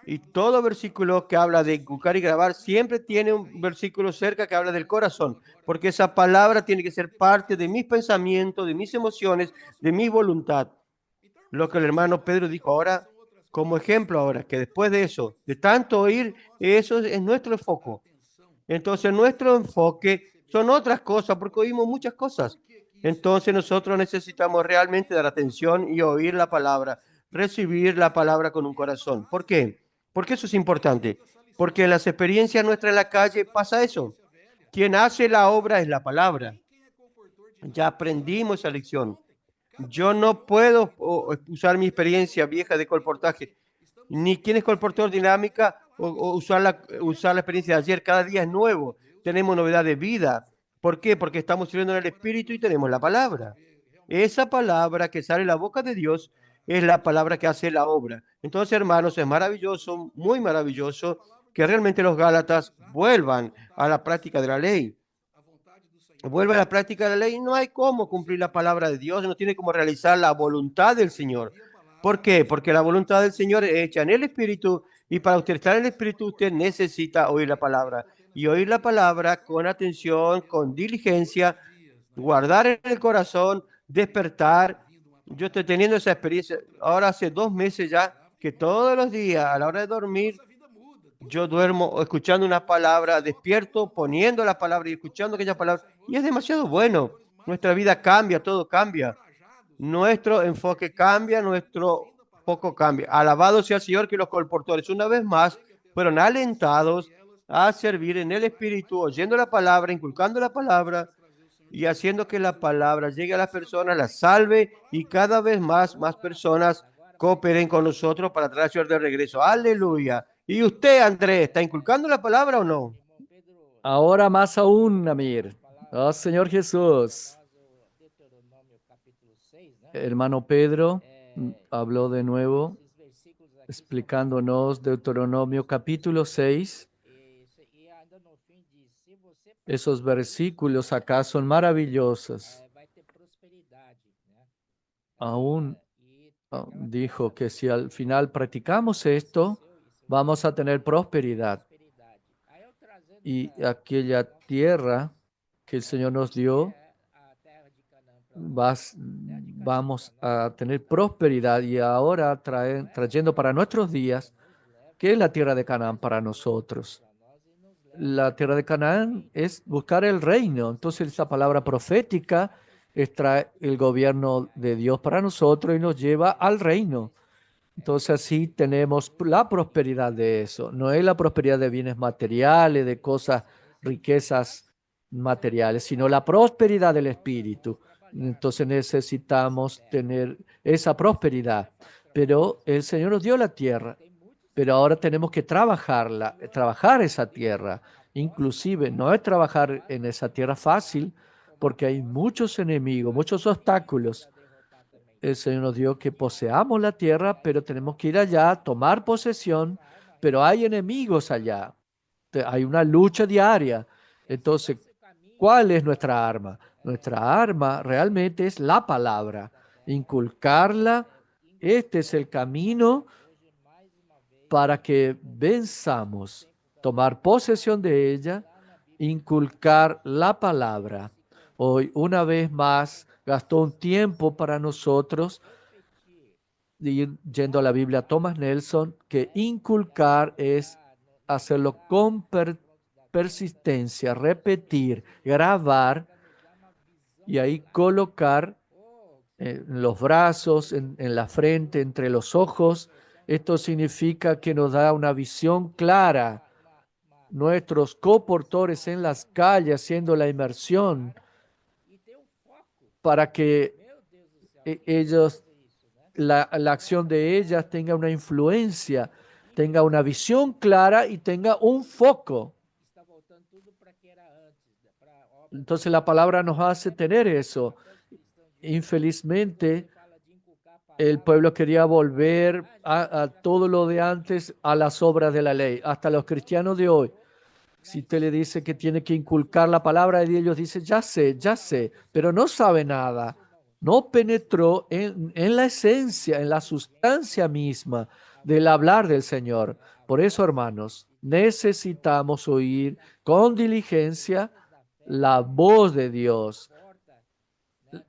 Y todo versículo que habla de inculcar y grabar siempre tiene un versículo cerca que habla del corazón, porque esa palabra tiene que ser parte de mis pensamientos, de mis emociones, de mi voluntad. Lo que el hermano Pedro dijo ahora, como ejemplo ahora, que después de eso, de tanto oír, eso es nuestro enfoque. Entonces nuestro enfoque son otras cosas, porque oímos muchas cosas. Entonces nosotros necesitamos realmente dar atención y oír la palabra, recibir la palabra con un corazón. ¿Por qué? Porque eso es importante. Porque en las experiencias nuestras en la calle pasa eso. Quien hace la obra es la palabra. Ya aprendimos esa lección. Yo no puedo usar mi experiencia vieja de colportaje, ni quién es colportador dinámica o usar la experiencia de ayer. Cada día es nuevo. Tenemos novedad de vida. ¿Por qué? Porque estamos sirviendo en el Espíritu y tenemos la palabra. Esa palabra que sale de la boca de Dios es la palabra que hace la obra. Entonces, hermanos, es maravilloso, muy maravilloso que realmente los Gálatas vuelvan a la práctica de la ley. Vuelve a la práctica de la ley, no hay cómo cumplir la palabra de Dios, no tiene cómo realizar la voluntad del Señor. ¿Por qué? Porque la voluntad del Señor es hecha en el Espíritu, y para usted estar en el Espíritu usted necesita oír la palabra, y oír la palabra con atención, con diligencia, guardar en el corazón, despertar. Yo estoy teniendo esa experiencia ahora hace 2 meses ya, que todos los días a la hora de dormir yo duermo escuchando una palabra, despierto poniendo la palabra y escuchando aquella palabra. Y es demasiado bueno. Nuestra vida cambia, todo cambia. Nuestro enfoque cambia, nuestro foco cambia. Alabado sea el Señor que los colportores una vez más fueron alentados a servir en el Espíritu, oyendo la palabra, inculcando la palabra y haciendo que la palabra llegue a las personas, las salve y cada vez más personas cooperen con nosotros para traer de regreso. Aleluya. ¿Y usted, Andrés, está inculcando la palabra o no? Ahora más aún, Amir. Oh, Señor Jesús. Hermano Pedro habló de nuevo, explicándonos Deuteronomio capítulo 6. Esos versículos acá son maravillosos. Aún dijo que si al final practicamos esto, vamos a tener prosperidad. Y aquella tierra que el Señor nos dio, vamos a tener prosperidad. Y ahora trayendo para nuestros días, ¿qué es la tierra de Canaán para nosotros? La tierra de Canaán es buscar el reino. Entonces esa palabra profética extrae el gobierno de Dios para nosotros y nos lleva al reino. Entonces así tenemos la prosperidad de eso. No es la prosperidad de bienes materiales, de cosas, riquezas materiales, sino la prosperidad del espíritu. Entonces necesitamos tener esa prosperidad. Pero el Señor nos dio la tierra, pero ahora tenemos que trabajar esa tierra. Inclusive no es trabajar en esa tierra fácil, porque hay muchos enemigos, muchos obstáculos. El Señor nos dio que poseamos la tierra, pero tenemos que ir allá, tomar posesión, pero hay enemigos allá. Hay una lucha diaria. Entonces, ¿Cuál es nuestra arma? Nuestra arma realmente es la palabra. Inculcarla, este es el camino para que venzamos, tomar posesión de ella, inculcar la palabra. Hoy, una vez más, gastó un tiempo para nosotros, yendo a la Biblia, Thomas Nelson, que inculcar es hacerlo con persistencia, repetir, grabar y ahí colocar en los brazos, en la frente, entre los ojos. Esto significa que nos da una visión clara. Nuestros coportores en las calles haciendo la inmersión para que ellos, la acción de ellas tenga una influencia, tenga una visión clara y tenga un foco. Entonces la palabra nos hace tener eso. Infelizmente, el pueblo quería volver a todo lo de antes, a las obras de la ley. Hasta los cristianos de hoy, si usted le dice que tiene que inculcar la palabra y ellos dicen, ya sé, pero no sabe nada. No penetró en la esencia, en la sustancia misma del hablar del Señor. Por eso, hermanos, necesitamos oír con diligencia la voz de Dios.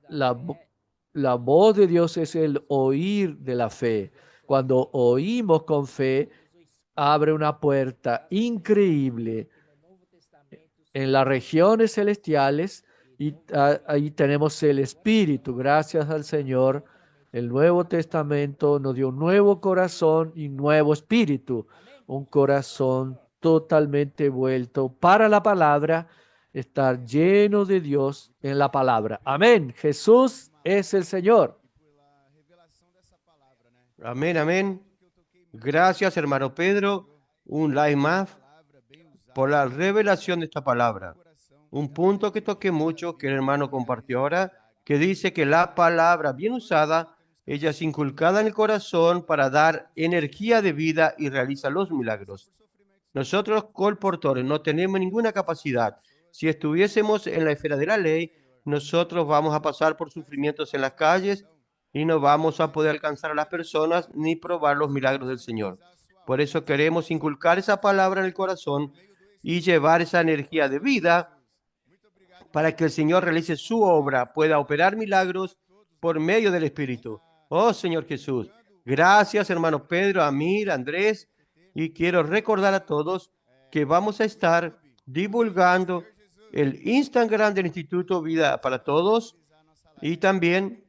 La voz de Dios es el oír de la fe. Cuando oímos con fe, abre una puerta increíble en las regiones celestiales y ahí tenemos el Espíritu. Gracias al Señor, el Nuevo Testamento nos dio un nuevo corazón y nuevo espíritu. Un corazón totalmente vuelto para la palabra, estar lleno de Dios en la palabra. Amén. Jesús es el Señor. Amén, amén. Gracias, hermano Pedro. Un like más por la revelación de esta palabra. Un punto que toqué mucho, que el hermano compartió ahora, que dice que la palabra bien usada, ella es inculcada en el corazón para dar energía de vida y realiza los milagros. Nosotros, colportores, no tenemos ninguna capacidad. Si estuviésemos en la esfera de la ley, nosotros vamos a pasar por sufrimientos en las calles y no vamos a poder alcanzar a las personas ni probar los milagros del Señor. Por eso queremos inculcar esa palabra en el corazón y llevar esa energía de vida para que el Señor realice su obra, pueda operar milagros por medio del Espíritu. Oh, Señor Jesús, gracias, hermano Pedro, Amir, Andrés, y quiero recordar a todos que vamos a estar divulgando el Instagram del Instituto Vida para Todos y también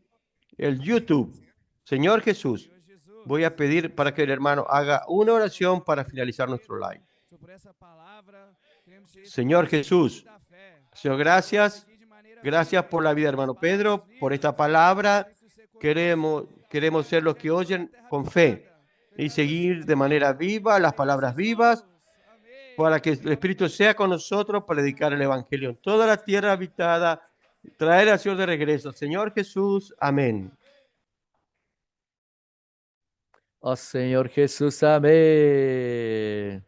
el YouTube. Señor Jesús, voy a pedir para que el hermano haga una oración para finalizar nuestro live. Señor Jesús, Señor, gracias. Gracias por la vida, hermano Pedro, por esta palabra. Queremos ser los que oyen con fe y seguir de manera viva las palabras vivas para que el Espíritu sea con nosotros para predicar el Evangelio en toda la tierra habitada, traer al Señor de regreso. Señor Jesús, amén. Oh Señor Jesús, amén.